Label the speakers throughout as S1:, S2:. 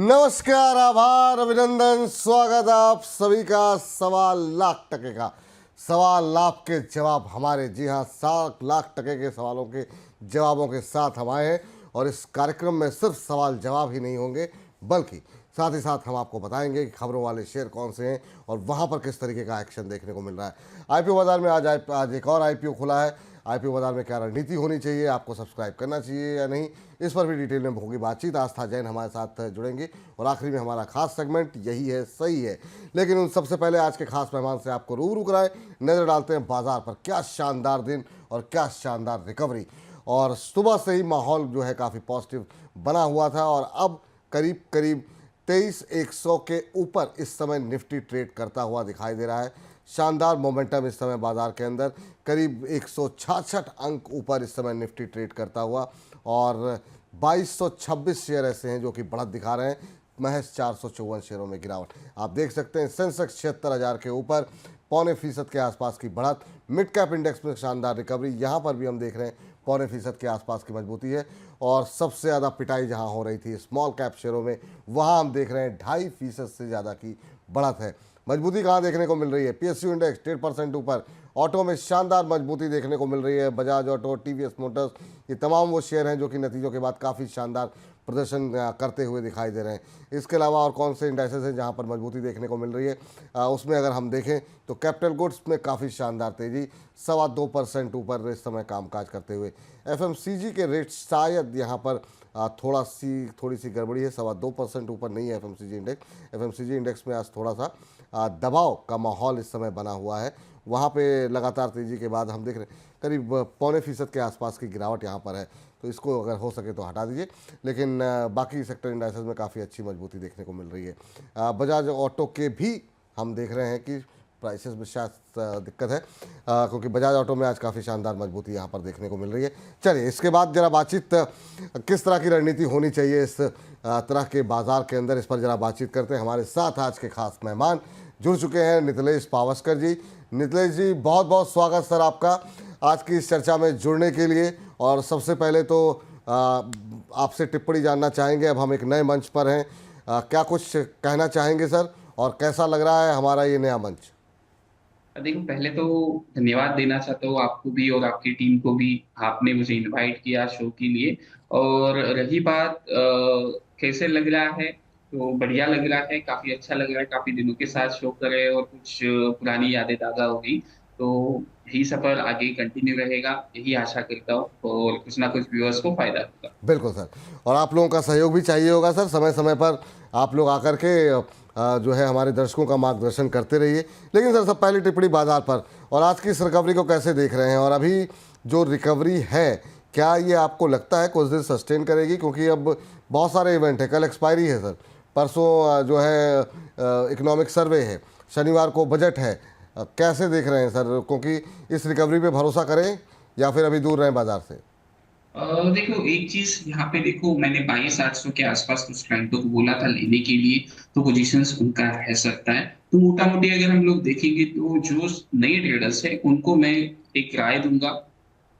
S1: नमस्कार, आभार, अभिनंदन, स्वागत आप सभी का। 1.25 लाख का सवाल आपके जवाब हमारे, जी हाँ, 7 लाख के सवालों के जवाबों के साथ हम आए हैं। और इस कार्यक्रम में सिर्फ सवाल जवाब ही नहीं होंगे, बल्कि साथ ही साथ हम आपको बताएंगे कि खबरों वाले शेयर कौन से हैं और वहाँ पर किस तरीके का एक्शन देखने को मिल रहा है। आईपीओ बाजार में आज एक और आईपीओ खुला है। आईपीओ बाजार में क्या रणनीति होनी चाहिए, आपको सब्सक्राइब करना चाहिए या नहीं, इस पर भी डिटेल में होगी बातचीत। आस्था जैन हमारे साथ जुड़ेंगे और आखिरी में हमारा खास सेगमेंट यही है सही है। लेकिन उन सबसे पहले आज के खास मेहमान से आपको रूबरू कराएं, नजर डालते हैं बाजार पर। क्या शानदार दिन और क्या शानदार रिकवरी। और सुबह से ही माहौल जो है काफ़ी पॉजिटिव बना हुआ था और अब करीब करीब 23,100 के ऊपर इस समय निफ्टी ट्रेड करता हुआ दिखाई दे रहा है। शानदार मोमेंटम इस समय बाजार के अंदर, करीब 166 अंक ऊपर इस समय निफ्टी ट्रेड करता हुआ। और 2226 शेयर ऐसे हैं जो कि बढ़त दिखा रहे हैं, महज 454 शेयरों में गिरावट आप देख सकते हैं। सेंसेक्स 76,000 के ऊपर 0.25% के आसपास की बढ़त। मिड कैप इंडेक्स में शानदार रिकवरी, यहाँ पर भी हम देख रहे हैं 0.25% के आसपास की मजबूती है। और सबसे ज़्यादा पिटाई जहाँ हो रही थी स्मॉल कैप शेयरों में, वहाँ हम देख रहे हैं 2.5% से ज़्यादा की बढ़त है। मजबूती कहाँ देखने को मिल रही है? पीएसयू इंडेक्स 1.5% ऊपर। ऑटो में शानदार मजबूती देखने को मिल रही है। बजाज ऑटो, टीवीएस मोटर्स, ये तमाम वो शेयर हैं जो कि नतीजों के बाद काफ़ी शानदार प्रदर्शन करते हुए दिखाई दे रहे हैं। इसके अलावा और कौन से इंडेक्सेस हैं जहां पर मजबूती देखने को मिल रही है? उसमें अगर हम देखें तो कैपिटल गुड्स में काफ़ी शानदार तेज़ी, 2.25% ऊपर इस समय कामकाज करते हुए। एफएमसीजी के रेट शायद यहाँ पर थोड़ी सी गड़बड़ी है, 2.25% ऊपर नहीं है एफएमसीजी इंडेक्स। एफएमसीजी इंडेक्स में आज थोड़ा सा दबाव का माहौल इस समय बना हुआ है। वहाँ पे लगातार तेज़ी के बाद हम देख रहे हैं करीब 0.25% के आसपास की गिरावट यहाँ पर है। तो इसको अगर हो सके तो हटा दीजिए। लेकिन बाकी सेक्टर इंडाइसेस में काफ़ी अच्छी मजबूती देखने को मिल रही है। बजाज ऑटो के भी हम देख रहे हैं कि प्राइसेस में शायद दिक्कत है, क्योंकि बजाज ऑटो में आज काफ़ी शानदार मजबूती यहाँ पर देखने को मिल रही है। चलिए, इसके बाद जरा बातचीत किस तरह की रणनीति होनी चाहिए इस तरह के बाजार के अंदर, इस पर जरा बातचीत करते हैं। हमारे साथ आज के खास मेहमान जुड़ चुके हैं, नितलेश पावस्कर जी। नितलेश जी, बहुत बहुत स्वागत सर आपका आज की इस चर्चा में जुड़ने के लिए। और सबसे पहले तो आपसे टिप्पणी जानना चाहेंगे, अब हम एक नए मंच पर हैं, क्या कुछ कहना चाहेंगे सर, और कैसा लग रहा है हमारा ये नया मंच?
S2: देखो, पहले तो धन्यवाद देना चाहता हूँ आपको भी और आपकी टीम को भी। आपने मुझे इनवाइट किया शो के लिए। और रही बात कैसे लग रहा है, तो बढ़िया लग रहा है, काफी अच्छा लग रहा है। काफी दिनों के साथ शो कर रहे हैं और कुछ पुरानी यादें ताजा हो गई। तो यही सफर आगे कंटिन्यू रहेगा, यही आशा करता हूँ, और कुछ ना कुछ व्यूअर्स को फायदा होगा।
S1: बिल्कुल सर, और आप लोगों का सहयोग भी चाहिए होगा सर। समय समय पर आप लोग आकर के जो है हमारे दर्शकों का मार्गदर्शन करते रहिए। लेकिन सर, सब पहली टिप्पणी बाजार पर, और आज की इस रिकवरी को कैसे देख रहे हैं? और अभी जो रिकवरी है, क्या ये आपको लगता है कुछ दिन सस्टेन करेगी? क्योंकि अब बहुत सारे इवेंट है, कल एक्सपायरी है सर, परसों जो है इकोनॉमिक सर्वे है, शनिवार को बजट है। कैसे देख रहे हैं सर? क्योंकि इस रिकवरी पे भरोसा करें या फिर अभी दूर रहें बाजार से?
S2: देखो, एक चीज यहाँ पे देखो, मैंने 22,800 के आसपास कुछ क्लाइंटों को बोला था लेने के लिए, तो पोजीशंस उनका रह सकता है। तो मोटा मोटी अगर हम लोग देखेंगे तो जो नए ट्रेडर्स है उनको मैं एक राय दूंगा,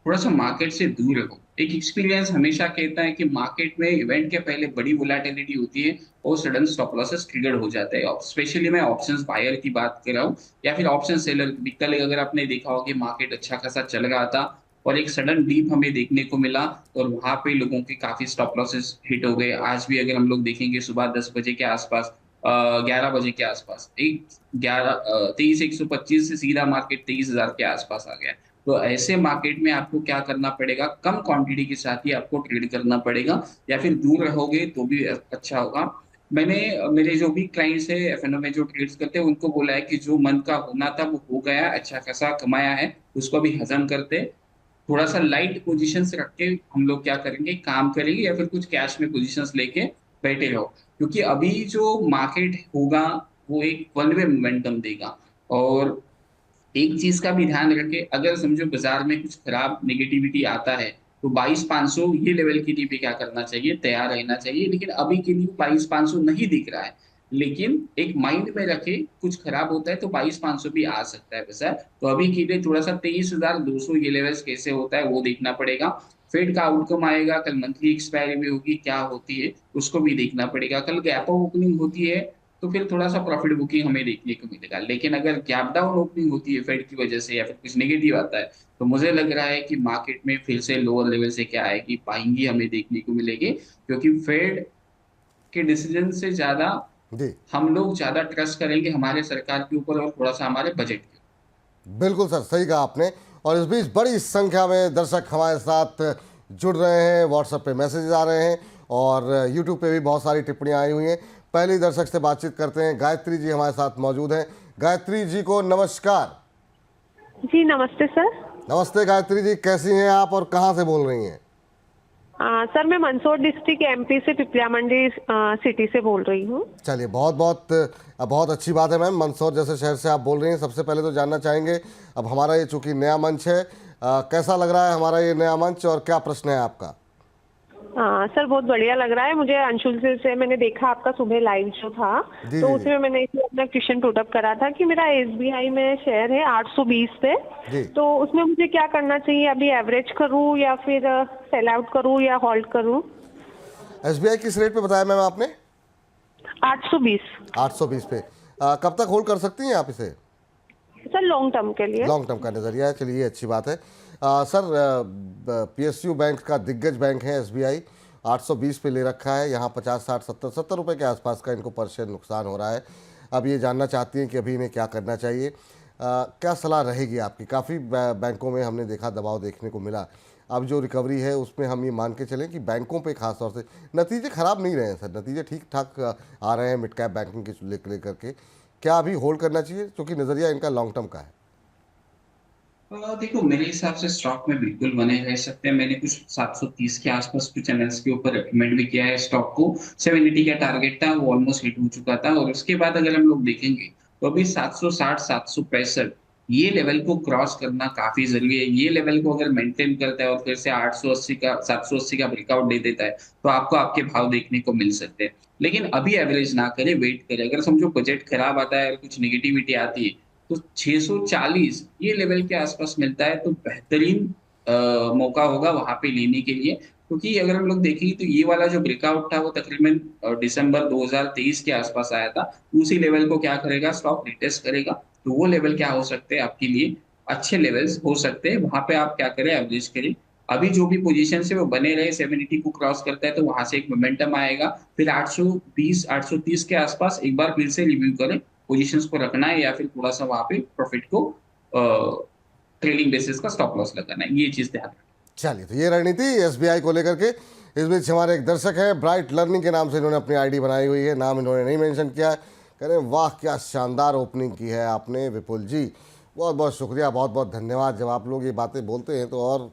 S2: थोड़ा सा मार्केट से दूर रहो। एक एक्सपीरियंस हमेशा कहता है कि मार्केट में इवेंट के पहले बड़ी वोलेटिलिटी होती है और सडन स्टॉप लॉसेस ट्रिगर हो जाते हैं। स्पेशली मैं ऑप्शंस बायर की बात कर रहा हूँ या फिर ऑप्शन सेलर की। कल अगर आपने देखा हो कि मार्केट अच्छा खासा चल रहा था और एक सडन डीप हमें देखने को मिला, और वहां पे लोगों के काफी स्टॉप लॉसेस हिट हो गए। आज भी अगर हम लोग देखेंगे सुबह 10 बजे के आसपास, 11 बजे के आसपास, एक 23,125 से सीधा मार्केट 23,000 के आसपास आ गया। तो ऐसे मार्केट में आपको क्या करना पड़ेगा, कम क्वांटिटी के साथ ही आपको ट्रेड करना पड़ेगा, या फिर दूर रहोगे तो भी अच्छा होगा। मैंने मेरे जो भी क्लाइंट्स है एफएनओ में जो ट्रेड्स करते हैं उनको बोला है कि जो मन का होना था वो हो गया, अच्छा खासा कमाया है, उसको भी हजम करते, थोड़ा सा लाइट पोजीशंस रख के हम लोग क्या करेंगे, काम करेंगे, या फिर कुछ कैश में पोजीशंस लेके बैठे रहो। क्योंकि अभी जो मार्केट होगा वो एक वन वे मोमेंटम देगा। और एक चीज का भी ध्यान रखें, अगर समझो बाजार में कुछ खराब नेगेटिविटी आता है तो 22,500 ये लेवल के लिए भी क्या करना चाहिए, तैयार रहना चाहिए। लेकिन अभी के लिए 22,500 नहीं दिख रहा है, लेकिन एक माइंड में रखे कुछ खराब होता है तो 22,500 भी आ सकता है बाजार। तो अभी के लिए थोड़ा सा 23,200 ये लेवल्स कैसे होता है वो देखना पड़ेगा। फेड का आउटकम आएगा, कल मंथली एक्सपायरी भी होगी, क्या होती है उसको भी देखना पड़ेगा। कल गैप अप ओपनिंग होती है तो फिर थोड़ा सा प्रॉफिट बुकिंग हमें देखने को मिलेगा, लेकिन अगर गैप डाउन ओपनिंग होती है फेड की वजह से या फिर कुछ नेगेटिव आता है, तो मुझे लग रहा है कि मार्केट में फिर से लोअर लेवल से क्या आएगी पाएंगी हमें देखने को मिलेगी, क्योंकि फेड के डिसीजन से ज्यादा
S1: जी
S2: हम लोग ज्यादा ट्रस्ट करेंगे हमारे सरकार के ऊपर और थोड़ा सा हमारे बजट के
S1: बिल्कुल सर, सही कहा आपने। और इस बीच बड़ी संख्या में दर्शक हमारे साथ जुड़ रहे हैं, व्हाट्सएप पे मैसेजेस आ रहे हैं और यूट्यूब पे भी बहुत सारी टिप्पणियां आई हुई हैं। पहली दर्शक से बातचीत करते हैं, गायत्री जी हमारे साथ मौजूद हैं। गायत्री जी को नमस्कार।
S3: जी नमस्ते सर।
S1: नमस्ते गायत्री जी, कैसी हैं आप और कहाँ से बोल रही हैं?
S3: सर मैं मंदसौर डिस्ट्रिक्ट एमपी से पिपलिया मंडी सिटी से बोल रही हूँ।
S1: चलिए, बहुत बहुत बहुत अच्छी बात है मैम, मंदसौर जैसे शहर से आप बोल रही हैं। सबसे पहले तो जानना चाहेंगे, अब हमारा ये चूंकि नया मंच है, कैसा लग रहा है हमारा ये नया मंच और क्या प्रश्न है आपका?
S3: सर बहुत बढ़िया लग रहा है मुझे। अंशुल से मैंने देखा आपका सुबह लाइव जो था,
S1: जी
S3: तो
S1: जी
S3: उसमें मैंने इसलिए अपना क्वेश्चन पुटअप करा था कि मेरा एसबीआई में शेयर है 820 पे,
S1: जी।
S3: तो उसमें मुझे क्या करना चाहिए? अभी एवरेज करूँ या फिर सेल आउट करूँ या होल्ड करूँ?
S1: एसबीआई किस रेट पे बताया मैम आपने?
S3: 820
S1: 820 पे। कब तक होल्ड कर सकती हैं आप इसे?
S3: सर लॉन्ग टर्म के लिए।
S1: लॉन्ग टर्म का नज़रिया है, चलिए ये अच्छी बात है। सर, पीएसयू बैंक का दिग्गज बैंक है एसबीआई, 820 पे ले रखा है। यहाँ 50 60 70 रुपए के आसपास का इनको पर शेयर नुकसान हो रहा है। अब ये जानना चाहती हैं कि अभी इन्हें क्या करना चाहिए, क्या सलाह रहेगी आपकी? काफ़ी बैंकों में हमने देखा दबाव देखने को मिला। अब जो रिकवरी है उसमें हम ये मान के चलें कि बैंकों पे खास तौर से नतीजे खराब नहीं रहे हैं सर, नतीजे ठीक ठाक आ रहे हैं मिड कैप बैंकिंग के लेकर के। क्या अभी होल्ड करना चाहिए, क्योंकि नज़रिया इनका लॉन्ग टर्म का है?
S2: देखो मेरे हिसाब से स्टॉक में बिल्कुल बने रह सकते हैं। मैंने कुछ 730 के आसपास कुछ चैनल्स के ऊपर रिकमेंड भी किया है स्टॉक को। 780 का टारगेट था, वो ऑलमोस्ट हिट हो चुका था, और उसके बाद अगर हम लोग देखेंगे तो अभी 760 765 ये लेवल को क्रॉस करना काफी जरूरी है। ये लेवल को अगर मेंटेन करता है और फिर से 880 का 780 का ब्रेकआउट दे देता है, तो आपको आपके भाव देखने को मिल सकते हैं। लेकिन अभी एवरेज ना करे, वेट करे। अगर समझो बजट खराब आता है और कुछ नेगेटिविटी आती है, तो 640 ये लेवल के आसपास मिलता है तो बेहतरीन मौका होगा वहां पे लेने के लिए। क्योंकि अगर हम लोग देखेंगे तो ये वाला जो ब्रेकआउट था वो तकरीबन दिसंबर 2023 के आसपास आया था। उसी लेवल को क्या करेगा, स्टॉक रिटेस्ट करेगा। तो वो लेवल क्या हो सकते हैं आपके लिए, अच्छे लेवल्स हो सकते हैं। वहां पे आप क्या करें, एवरेज करें। अभी जो भी पोजीशन है वो बने रहे, 780 को क्रॉस करता है तो वहां से एक मोमेंटम आएगा। फिर 820 830 के आसपास एक बार फिर से रिव्यू करें, पोजीशंस को रखना है या फिर थोड़ा सा वहां पे प्रॉफिट को ट्रेडिंग बेसिस का स्टॉप लॉस लगाना है, ये चीज ध्यान रखें।
S1: चलिए, तो ये रणनीति एसबीआई को लेकर के। इस बीच हमारे एक दर्शक हैं, ब्राइट लर्निंग के नाम से इन्होंने अपनी आईडी बनाई हुई है, नाम इन्होंने नहीं मेंशन किया है। कह रहे हैं वाह क्या शानदार ओपनिंग की है आपने विपुल जी, बहुत बहुत शुक्रिया, बहुत बहुत धन्यवाद। जब आप लोग ये बातें बोलते हैं तो और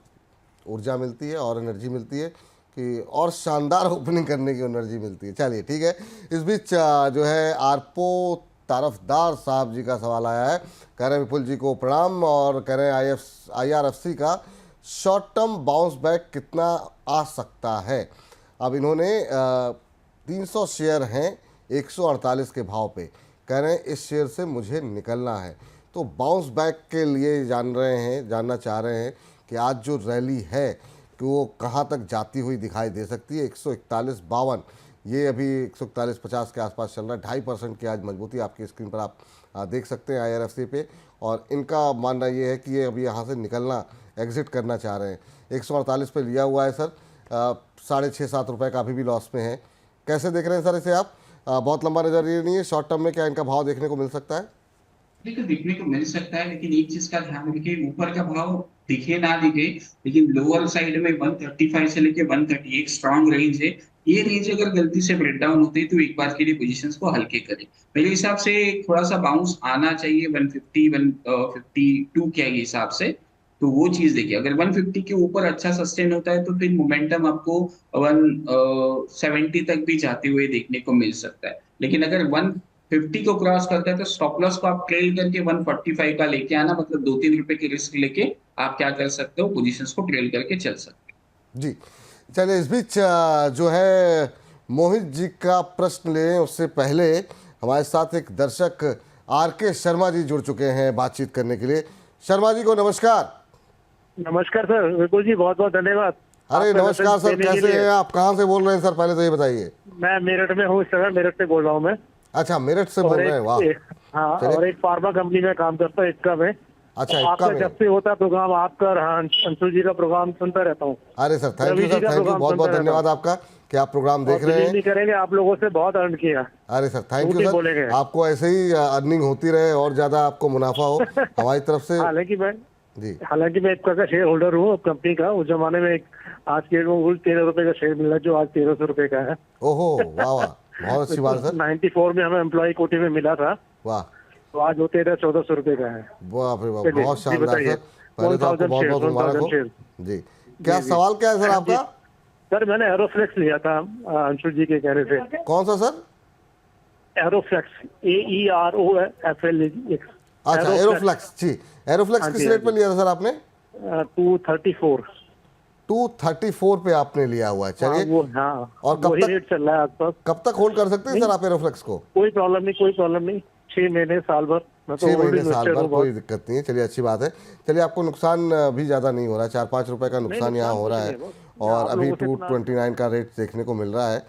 S1: ऊर्जा मिलती है और एनर्जी मिलती है कि और शानदार ओपनिंग करने की एनर्जी मिलती है। चलिए ठीक है। इस बीच जो है आरपो तारफदार साहब जी का सवाल आया है, कह रहे हैं विपुल जी को प्रणाम और कह रहे हैं IRFC का शॉर्ट टर्म बाउंस बैक कितना आ सकता है? अब इन्होंने 300 शेयर हैं 148 के भाव पे, कह रहे हैं इस शेयर से मुझे निकलना है। तो बाउंस बैक के लिए जानना चाह रहे हैं कि आज जो रैली है कि वो कहाँ तक जाती हुई दिखाई दे सकती है। 141.52 ये अभी 141.50 के आसपास चल रहा है। 2.5% की आज मजबूती आपकी स्क्रीन पर आप देख सकते हैं IRFC पे। और इनका मानना ये है कि ये अभी यहाँ से निकलना, एग्जिट करना चाह रहे हैं। 148 पे लिया हुआ है सर, 6.5-7 रुपये का अभी भी लॉस में है। कैसे देख रहे हैं सर इसे आप? बहुत लंबा नजरिया नहीं है, शॉर्ट टर्म में क्या इनका भाव देखने को मिल सकता है?
S2: देखो देखने को मिल सकता है, लेकिन एक चीज का ध्यान रखिए, ऊपर का भाव दिखे ना दिखे, लेकिन लोअर साइड में 135 से लेके 130 एक स्ट्रॉन्ग रेंज है। ये रेंज अगर गलती से ब्रेक डाउन होती है तो एक बार के लिए पोजीशंस को हल्के करें। मेरे हिसाब से थोड़ा सा बाउंस आना चाहिए 150 152 के हिसाब से। तो वो चीज देखिए, अगर 150 के ऊपर अच्छा सस्टेन होता है तो फिर मोमेंटम आपको 170 तक भी जाते हुए देखने को मिल सकता है। लेकिन अगर 150 को क्रॉस करता है तो स्टॉप लॉस को आप ट्रेल करके 145 का लेके आना, मतलब 2-3 रुपए की रिस्क लेके आप क्या कर सकते हो, पोजीशंस को ट्रेल करके चल सकते
S1: हो जी। चलिए, इस बीच जो है मोहित जी का प्रश्न लें उससे पहले हमारे साथ एक दर्शक RK शर्मा जी जुड़ चुके हैं बातचीत करने के लिए। शर्मा जी को नमस्कार।
S4: नमस्कार सर, विपुल जी बहुत बहुत धन्यवाद।
S1: अरे
S4: आपका
S1: नमस्कार
S4: मैसेज
S1: सर,
S4: देने के
S1: कैसे
S4: लिए।
S1: हैं आप? कहाँ से बोल रहे हैं सर, पहले तो ये बताइए।
S4: मैं मेरठ में हूँ इस समय, मेरठ से बोल रहा हूँ मैं।
S1: अच्छा, मेरठ से बोल
S4: और
S1: रहे हैं, वाह।
S4: हाँ,
S1: चलिए।
S4: और एक फार्मा कंपनी में काम करता हूँ, इक्का में।
S1: अच्छा,
S4: और
S1: इक्का
S4: आपका
S1: में।
S4: जब से होता है प्रोग्राम आपका और अंशु जी का प्रोग्राम सुनता रहता हूँ।
S1: अरे sir, thank
S4: Ravi
S1: you
S4: ji
S1: sir,
S4: का
S1: थैंक यू,
S4: प्रोग्राम
S1: बहुत बहुत
S4: सुनता रहता
S1: धन्यवाद
S4: हूँ।
S1: आपका कि आप प्रोग्राम
S4: और
S1: देख रहे
S4: बिलीव
S1: हैं।
S4: नहीं करेंगे, आप लोगों से बहुत अर्न किया।
S1: अरे सर, थैंक यू
S4: झूठ ही
S1: सर,
S4: बोलेंगे।
S1: आपको ऐसे ही अर्निंग होती रहे और ज़्यादा आपको मुनाफा हो हमारी तरफ से।
S4: हालांकि मैं
S1: जी।
S4: हालांकि मैं इक्का का शेयर होल्डर हूँ कंपनी का। उस जमाने में आज के 13 रुपए का शेयर मिला, जो आज 1300 रुपए का है।
S1: ओहो, वाह वाह, बहुत अच्छी बात है सर।
S4: 94 में हमें एम्प्लॉय कोटे में मिला था,
S1: वाह,
S4: तो आज वो 1300-1400 रुपए का है।
S1: बाप रे बाप,
S4: चलिए
S1: बहुत
S4: जी,
S1: शानदार
S4: बताइए।
S1: सर। पहले तो आपको
S4: 1000
S1: बहुत बहुत
S4: शेयर,
S1: मुबारक
S4: 1000
S1: हो।
S4: शेयर।
S1: जी, क्या
S4: जी, जी।
S1: सवाल क्या है सर
S4: जी।
S1: आपका?
S4: सर, मैंने एरोफ्लेक्स लिया था अंशु जी के कहने से।
S1: कौन सा सर?
S4: एरोफ्लेक्स, AEROFLX।
S1: अच्छा, एरोफ्लेक्स जी। एरोफ्लेक्स
S4: हाँ
S1: किस
S4: जी,
S1: रेट
S4: हाँ
S1: पे
S4: जी।
S1: लिया था सर आपने?
S4: 234।
S1: 234 पे आपने लिया हुआ है,
S4: हाँ,
S1: चलिए।
S4: वो, हाँ,
S1: और कब
S4: वही
S1: तक,
S4: रेट चल रहा है आसपास।
S1: कब तक होल्ड कर सकते हैं
S4: नहीं,
S1: सर आप एरोफ्लेक्स को?
S4: कोई प्रॉब्लम नहीं, कोई प्रॉब्लम नहीं। 6 महीने, साल भर। मैं तो
S1: 6
S4: ओल्ड
S1: महीने साल
S4: इन्वेस्टर
S1: भर
S4: हूँ
S1: कोई
S4: बहुत।
S1: दिक्कत नहीं है, चलिए अच्छी बात है। चलिए, आपको नुकसान भी ज़्यादा नहीं हो रहा है, 4-5 रुपए का
S4: नहीं,
S1: नुकसान यहाँ
S4: नुकसान
S1: हो
S4: कुछ
S1: रहा
S4: नहीं
S1: है।
S4: है बस।
S1: और
S4: आप
S1: अभी
S4: लोगों से इतना
S1: 229 का रेट देखने को मिल रहा है।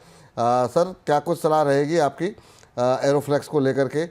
S1: सर, क्या कुछ सलाह रहेगी आपकी एरोफ्लेक्स को लेकर के?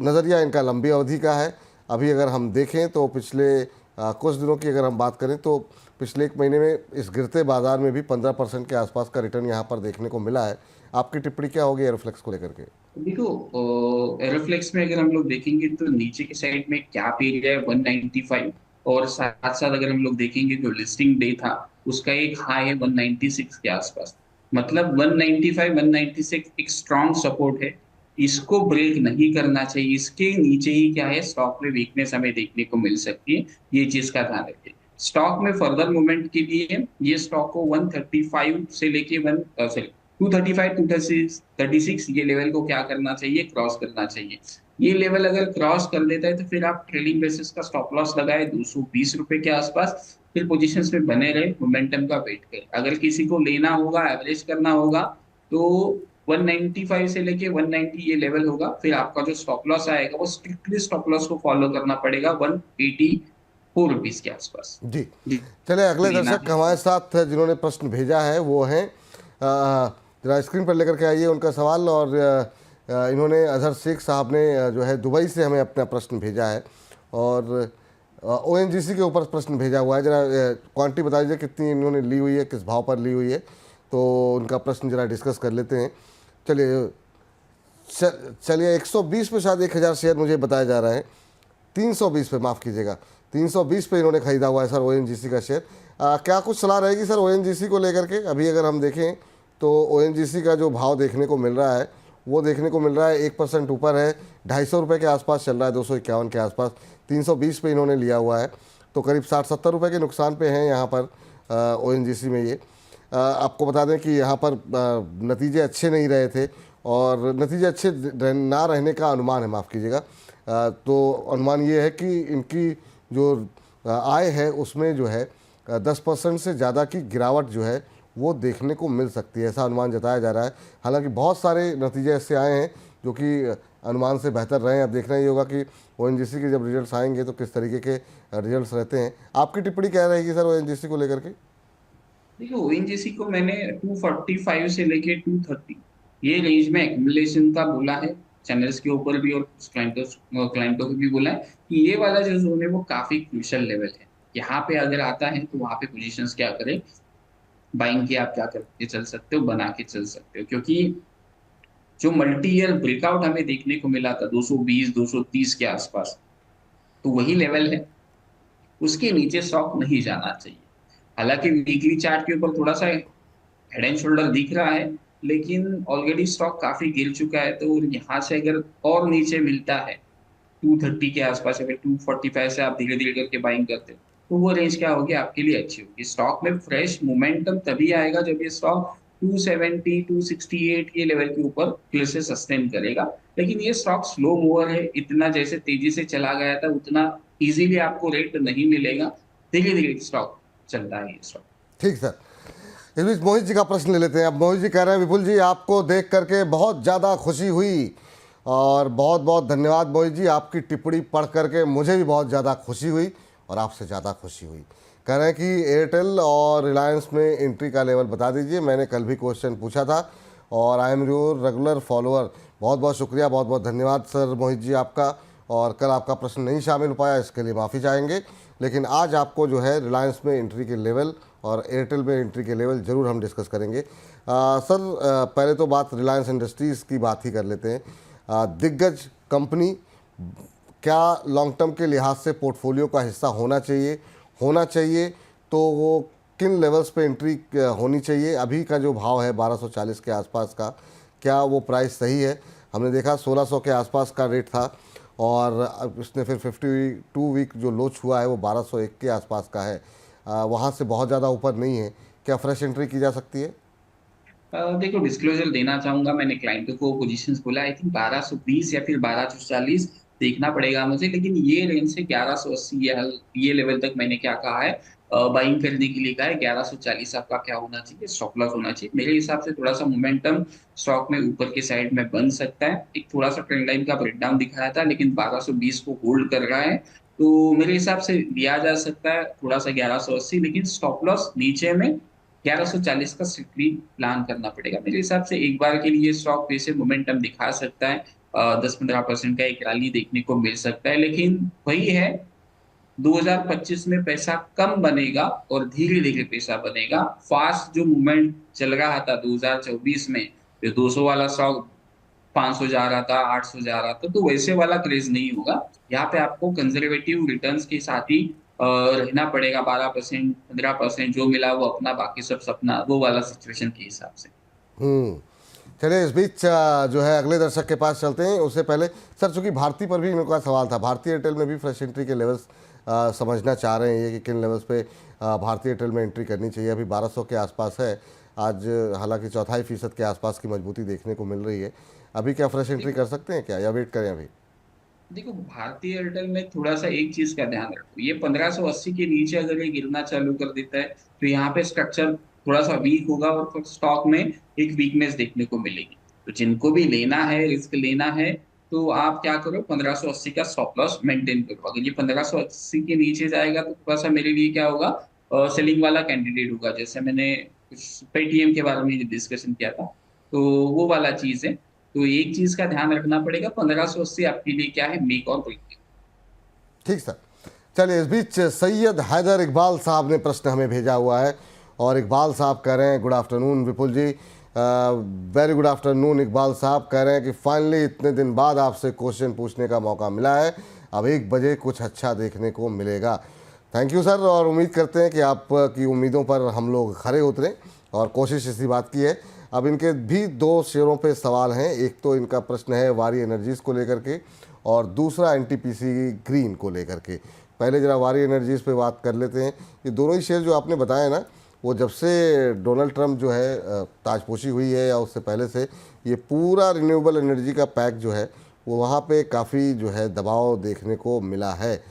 S1: नज़रिया इनका लंबी अवधि का है। अभी अगर हम देखें तो पिछले कुछ दिनों की अगर हम बात करें तो पिछले 1 महीने में इस गिरते बाजार में भी 15% के आसपास का रिटर्न यहाँ पर देखने को मिला है। आपकी टिप्पणी क्या होगी एरोफ्लेक्स को लेकर के?
S2: देखो, एरोफ्लेक्स में अगर हम लोग देखेंगे तो नीचे की साइड में कैप एरिया है 195, और साथ साथ अगर हम लोग देखेंगे जो लिस्टिंग डे था उसका एक हाई है 196 के आसपास। मतलब 195 196 एक स्ट्रॉन्ग सपोर्ट है, इसको ब्रेक नहीं करना चाहिए। इसके नीचे ही क्या है, स्टॉक में वीकनेस हमें देखने को मिल सकती है, ये चीज का ध्यान रखिए। स्टॉक में फर्दर मूवमेंट के लिए ये स्टॉक को 135 से लेके 235 236 ये लेवल को क्या करना चाहिए, क्रॉस करना चाहिए। ये लेवल अगर क्रॉस कर देता है तो फिर आप ट्रेलिंग बेसिस का स्टॉप लॉस लगाए 220 रुपए के आसपास, फिर पोजीशंस में बने रहे, मोमेंटम का वेट करें। अगर किसी को लेना होगा, एवरेज करना होगा, तो 195 से लेके 190 ये लेवल होगा। फिर आपका जो स्टॉप लॉस आएगा वो स्ट्रिक्टली स्टॉप लॉस को फॉलो करना पड़ेगा 184 रुपीज के आसपास।
S1: जी। चलिए, अगले
S2: लेना
S1: दर्शक
S2: है।
S1: हमारे साथ जिन्होंने प्रश्न भेजा है वो हैं, जरा स्क्रीन पर लेकर के आइए उनका सवाल। और इन्होंने, अजहर शेख साहब ने जो है दुबई से हमें अपना प्रश्न भेजा है, और ONGC के ऊपर प्रश्न भेजा हुआ है। जरा क्वांटिटी बता दीजिए कितनी इन्होंने ली हुई है, किस भाव पर ली हुई है, तो उनका प्रश्न जरा डिस्कस कर लेते हैं। चलिए, चलिए 120 पे शायद 1000 शेयर मुझे बताया जा रहा है। 320 पे, माफ़ कीजिएगा, 320 पे इन्होंने खरीदा हुआ है सर ONGC का शेयर। क्या कुछ सलाह रहेगी सर ONGC को लेकर के? अभी अगर हम देखें तो ONGC का जो भाव देखने को मिल रहा है वो देखने को मिल रहा है 1% ऊपर है, 250 रुपये के आसपास चल रहा है, 251 के आसपास। 320 पे इन्होंने लिया हुआ है, तो करीब 60-70 रुपये के नुकसान पे हैं यहाँ पर ONGC में ये। आपको बता दें कि यहाँ पर नतीजे अच्छे नहीं रहे थे, और नतीजे अच्छे ना रहने का अनुमान है, माफ़ कीजिएगा। तो अनुमान ये है कि इनकी जो आय है उसमें जो है 10% से ज़्यादा की गिरावट जो है वो देखने को मिल सकती है, ऐसा अनुमान जताया जा रहा है। हालांकि बहुत सारे नतीजे ऐसे आए हैं जो कि अनुमान से बेहतर रहे हैं। अब देखना ये होगा कि ONGC के जब रिजल्ट्स आएंगे तो किस तरीके के रिजल्ट्स रहते हैं। आपकी टिप्पणी क्या रहेगी सर ONGC को लेकर के?
S2: देखिए, ONGC को मैंने 245 से लेके 230 ये रेंज में एक्यूमुलेशन का बोला है, चैनल्स के ऊपर भी और क्लाइंटों को भी बोला है कि ये वाला जो जोन है वो काफी क्रूशियल लेवल है। यहाँ पे अगर आता है तो वहां पे पोजीशंस क्या करें, बाइंग की आप क्या करके चल सकते हो, बना के चल सकते हो। क्योंकि जो मल्टी ईयर ब्रेकआउट हमें देखने को मिला था 220 230 के आसपास, तो वही लेवल है, उसके नीचे स्टॉक नहीं जाना चाहिए। हालांकि वीकली चार्ट के ऊपर थोड़ा सा हेड एंड शोल्डर दिख रहा है, लेकिन ऑलरेडी स्टॉक काफी गिर चुका है। तो यहाँ से अगर और नीचे मिलता है 230 के आसपास, अगर 245 से आप धीरे धीरे करके बाइंग करते हो तो वो रेंज क्या होगी आपके लिए अच्छी होगी। स्टॉक में फ्रेश मोमेंटम तभी आएगा जब ये स्टॉक 270 268 ये लेवल के ऊपर फिर से सस्टेन करेगा। लेकिन ये स्टॉक स्लो मूवर है, इतना जैसे तेजी से चला गया था उतना इजीली आपको रेट नहीं मिलेगा, धीरे धीरे स्टॉक चलता है ये स्टॉक।
S1: ठीक सर, इस बीच मोहित जी का प्रश्न ले लेते हैं। अब मोहित जी कह रहे हैं, विपुल जी आपको देख करके बहुत ज़्यादा खुशी हुई, और बहुत बहुत धन्यवाद मोहित जी, आपकी टिप्पणी पढ़ करके मुझे भी बहुत ज़्यादा खुशी हुई और आपसे ज़्यादा खुशी हुई। कह रहे हैं कि एयरटेल और रिलायंस में एंट्री का लेवल बता दीजिए। मैंने कल भी क्वेश्चन पूछा था और I am your regular follower. बहुत बहुत शुक्रिया, बहुत बहुत धन्यवाद सर मोहित जी आपका। और कल आपका प्रश्न नहीं शामिल हो पाया, इसके लिए माफ़ी चाहेंगे। लेकिन आज आपको जो है रिलायंस में एंट्री के लेवल और एयरटेल में एंट्री के लेवल ज़रूर हम डिस्कस करेंगे। पहले तो बात रिलायंस इंडस्ट्रीज़ की बात ही कर लेते हैं। दिग्गज कंपनी क्या लॉन्ग टर्म के लिहाज से पोर्टफोलियो का हिस्सा होना चाहिए तो वो किन लेवल्स पे एंट्री होनी चाहिए? अभी का जो भाव है 1240 के आसपास का, क्या वो प्राइस सही है? हमने देखा 1600 के आसपास का रेट था और अब इसने फिर 52 वीक जो लोच हुआ है वो 1201 के आसपास का है। वहाँ से बहुत ज़्यादा ऊपर नहीं है। क्या फ्रेश एंट्री की जा सकती है?
S2: देखो, डिस्क्लोजर देना चाहूंगा। मैंने क्लाइंट को पोजीशंस बोला, आई थिंक 1220 या फिर 1240 देखना पड़ेगा मुझे, लेकिन ये रेंज से 1180 ये लेवल तक मैंने क्या कहा है, बाइंग करने के लिए कहा है। 1140 आपका क्या होना चाहिए, स्टॉप लॉस होना चाहिए। मेरे हिसाब से थोड़ा सा मोमेंटम स्टॉक में ऊपर की साइड में बन सकता है। एक थोड़ा सा ट्रेंड लाइन का ब्रेकडाउन दिखाया था, लेकिन 1220 को होल्ड कर रहा है, तो मेरे हिसाब से लिया जा सकता है थोड़ा सा 1180, लेकिन स्टॉप लॉस नीचे में 1140 का स्ट्रिक्टली प्लान करना पड़ेगा मेरे हिसाब से। एक बार के लिए स्टॉक वैसे मोमेंटम दिखा सकता है, 10-15% का एक रैली देखने को मिल सकता है, लेकिन वही है, 2025 में पैसा कम बनेगा और धीरे धीरे पैसा बनेगा। फास्ट जो मूवमेंट चल रहा था 2024 में, जो 200 वाला स्टॉक 500 जा रहा था, 800 जा रहा था, तो वैसे वाला क्रेज नहीं होगा। यहाँ पे आपको कंजर्वेटिव रिटर्न्स के साथ ही रहना पड़ेगा। 12% 15% जो मिला वो अपना, बाकी सब सपना, वो वाला सिचुएशन के हिसाब से।
S1: चलिए, इस बीच जो है अगले दर्शक के पास चलते हैं। उससे पहले सर, चूंकि भारती पर भी इनका सवाल था, भारतीय एयरटेल में भी फ्रेश एंट्री के लेवल्स समझना चाह रहे हैं ये कि किन लेवल्स पे भारतीय एयरटेल में एंट्री करनी चाहिए। अभी 1200 के आसपास है आज, हालांकि 4.5% के आसपास की मजबूती देखने को मिल रही है। अभी क्या फ्रेश एंट्री कर सकते हैं क्या, या वेट करें अभी?
S2: देखो, भारतीय एयरटेल में थोड़ा सा एक चीज का ध्यान रखो, ये 1580 के नीचे अगर ये गिरना चालू कर देता है तो यहाँ पे स्ट्रक्चर थोड़ा सा वीक होगा और फिर स्टॉक में एक वीकनेस देखने को मिलेगी। तो जिनको भी लेना है, रिस्क लेना है, तो आप क्या करो, 1580 का स्टॉप लॉस मेंटेन करो। अगर ये 1580 के नीचे जाएगा तो थोड़ा सा मेरे लिए क्या होगा, सेलिंग वाला कैंडिडेट होगा, जैसे मैंने कुछ पेटीएम के बारे में डिस्कशन किया था, तो वो वाला चीज है। तो एक चीज का ध्यान रखना पड़ेगा, 1580 आपके लिए क्या है, मेक और ब्रेक।
S1: ठीक सर। चलिए, इस बीच सैयद हैदर इकबाल साहब ने प्रश्न हमें भेजा हुआ है और इकबाल साहब कह रहे हैं, गुड आफ्टरनून विपुल जी, वेरी गुड आफ्टरनून। इकबाल साहब कह रहे हैं कि फाइनली इतने दिन बाद आपसे क्वेश्चन पूछने का मौका मिला है, अब 1 बजे कुछ अच्छा देखने को मिलेगा। थैंक यू सर, और उम्मीद करते हैं कि आपकी उम्मीदों पर हम लोग खरे उतरें और कोशिश इसी बात की है। अब इनके भी 2 शेयरों पे सवाल हैं। एक तो इनका प्रश्न है वारी एनर्जीज़ को लेकर के और दूसरा एनटीपीसी ग्रीन को लेकर के। पहले ज़रा वारी एनर्जीज़ पे बात कर लेते हैं। ये दोनों ही शेयर जो आपने बताया ना, वो जब से डोनाल्ड ट्रंप जो है ताजपोशी हुई है या उससे पहले से, ये पूरा रिन्यूएबल एनर्जी का पैक जो है वो वहाँ पे काफ़ी जो है दबाव देखने को मिला है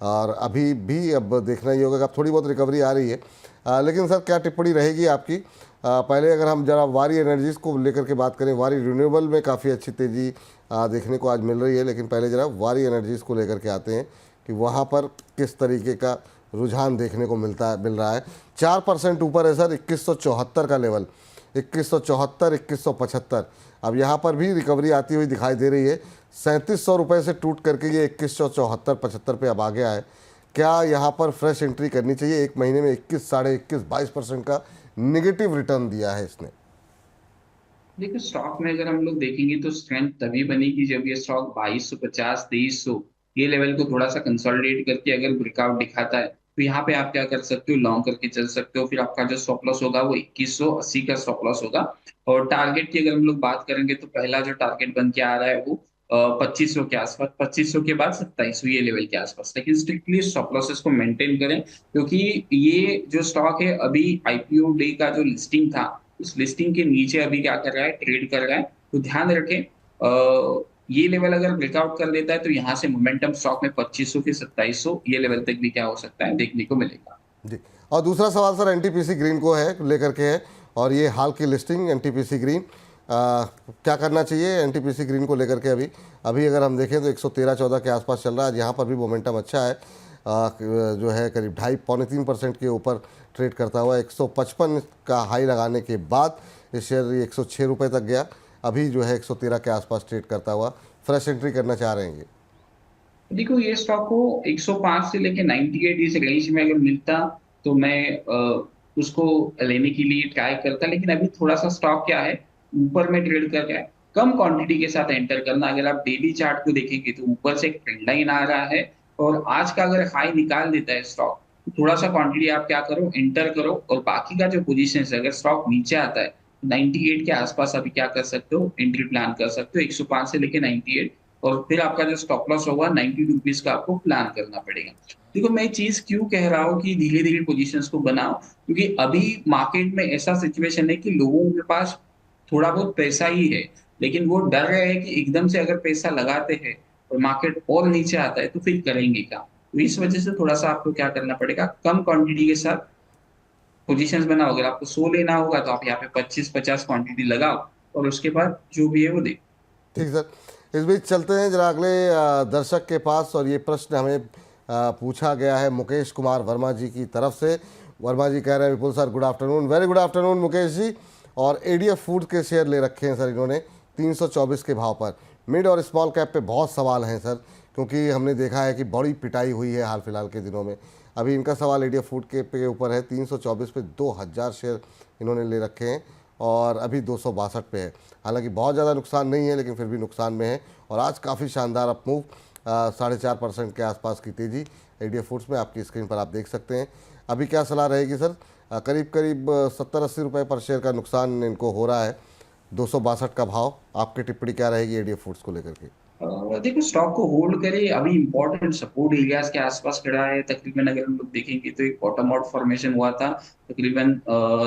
S1: और अभी भी अब देखना ही होगा कि अब थोड़ी बहुत रिकवरी आ रही है। लेकिन सर, क्या टिप्पणी रहेगी आपकी? पहले अगर हम जरा वारी एनर्जीज़ को लेकर के बात करें, वारी रिन्यूएबल में काफ़ी अच्छी तेज़ी देखने को आज मिल रही है, लेकिन पहले जरा वारी एनर्जीज़ को लेकर के आते हैं कि वहाँ पर किस तरीके का रुझान देखने को मिल रहा है। 4% ऊपर है सर, 2174 का लेवल, 2174, 2175। अब यहाँ पर भी रिकवरी आती हुई दिखाई दे रही है। 3700 रुपये से टूट करके ये 2174, 75 पे अब आ गया है। क्या यहाँ पर फ्रेश एंट्री करनी चाहिए? 1 महीने में 21, साढ़े 21, 22% का निगेटिव रिटर्न दिया है इसने।
S2: देखो, स्टॉक में अगर हम लोग देखेंगे तो स्ट्रेंथ तभी बनेगी जब ये स्टॉक 2250, 2300 ये लेवल को थोड़ा सा कंसोलिडेट करके अगर ब्रेकआउट दिखाता है, तो यहाँ पे आप क्या कर सकते हो, लॉन्ग करके चल सकते हो। फिर आपका जो स्टॉप लॉस होगा वो 2180 का स्टॉप लॉस होगा। और टारगेट की अगर हम लोग बात करेंगे तो पहला जो टारगेट बन के आ रहा है वो 2500 के आसपास, 2500 के बाद 2700 ये लेवल के आसपास। लेकिन स्ट्रिक्टली स्टॉप लॉसेस को मेंटेन करें, क्योंकि ये जो स्टॉक है अभी आईपीओ डे का जो लिस्टिंग था, उस लिस्टिंग के नीचे अभी क्या कर रहा है, ट्रेड कर रहा है। तो ध्यान रखें, ये लेवल अगर ब्रेकआउट कर लेता है तो यहाँ से मोमेंटम स्टॉक में 2500 से 2700 ये लेवल तक भी क्या हो सकता है, देखने को मिलेगा
S1: जी। और दूसरा सवाल सर एनटीपीसी ग्रीन को है लेकर के है, और ये हाल की लिस्टिंग एनटीपीसी ग्रीन, क्या करना चाहिए एनटीपीसी ग्रीन को लेकर के? अभी अगर हम देखें तो 113-14 के आसपास चल रहा है, यहाँ पर भी मोमेंटम अच्छा है जो है करीब 2.5-3% के ऊपर ट्रेड करता हुआ 155 का हाई लगाने के बाद ये शेयर 106 रुपये तक गया। अभी जो है 113 के आसपास ट्रेड करता हुआ फ्रेश एंट्री करना चाह रहे हैं।
S2: देखो ये स्टॉक को 105 से लेके 98 इस रेंज में अगर मिलता तो मैं उसको लेने के लिए ट्राई करता, लेकिन अभी थोड़ा सा स्टॉक क्या है, ऊपर में ट्रेड कर रहा है। कम क्वांटिटी के साथ एंटर करना। अगर आप डेली चार्ट को देखेंगे तो ऊपर से एक ट्रेंड लाइन आ रहा है और आज का अगर हाई निकाल देता है स्टॉक, तो थोड़ा सा क्वांटिटी आप क्या करो, एंटर करो, और बाकी का जो पोजीशन है अगर स्टॉक नीचे आता है 98 के आसपास अभी क्या कर सकते हो, एंट्री प्लान कर सकते हो 105 से लेके 98, और फिर आपका जो स्टॉप लॉस होगा 90 रुपीज का आपको प्लान करना पड़ेगा। देखो मैं चीज क्यों कह रहा हूँ कि धीरे धीरे पोजीशंस को बनाओ, क्योंकि अभी मार्केट में ऐसा सिचुएशन है कि लोगों के पास थोड़ा बहुत पैसा ही है, लेकिन वो डर रहे हैं कि एकदम से अगर पैसा लगाते हैं और मार्केट और नीचे आता है तो फिर करेंगे क्या। तो इस वजह से थोड़ा सा आपको क्या करना पड़ेगा, कम क्वांटिटी के साथ पोजीशंस बनाओ। अगर आपको 100 लेना होगा तो आप यहाँ पे 25-50 क्वांटिटी लगाओ और उसके बाद जो भी है वो देखो।
S1: ठीक सर, इस बीच चलते हैं जरा अगले दर्शक के पास, और ये प्रश्न हमें पूछा गया है मुकेश कुमार वर्मा जी की तरफ से। वर्मा जी कह रहे हैं Vipul sir good afternoon. Very good afternoon Mukesh ji. और एडीएफ फूड के शेयर ले रखे हैं सर इन्होंने 324 के भाव पर। मिड और स्मॉल कैप पे बहुत सवाल हैं सर, क्योंकि हमने देखा है कि बड़ी पिटाई हुई है हाल फिलहाल के दिनों में। अभी इनका सवाल एडीएफ फूड के ऊपर है। 324 पे 2000 शेयर इन्होंने ले रखे हैं और अभी 262 पे है। हालांकि बहुत ज़्यादा नुकसान नहीं है, लेकिन फिर भी नुकसान में है। और आज काफ़ी शानदार अप मूव, 4.5% के आसपास की तेज़ी एडीएफ फूड्स में आपकी स्क्रीन पर आप देख सकते हैं। अभी क्या सलाह रहेगी सर? करीब करीब 70-80 रुपये पर शेयर का नुकसान इनको हो रहा है, 262 का भाव। आपकी टिप्पणी क्या रहेगी एडीएफ फूड्स को लेकर के?
S2: देखो स्टॉक को होल्ड करे, अभी इंपॉर्टेंट सपोर्ट एरियाज के आसपास खड़ा है तकरीबन। अगर हम लोग देखेंगे तो एक बॉटम आउट फॉर्मेशन हुआ था तकरीबन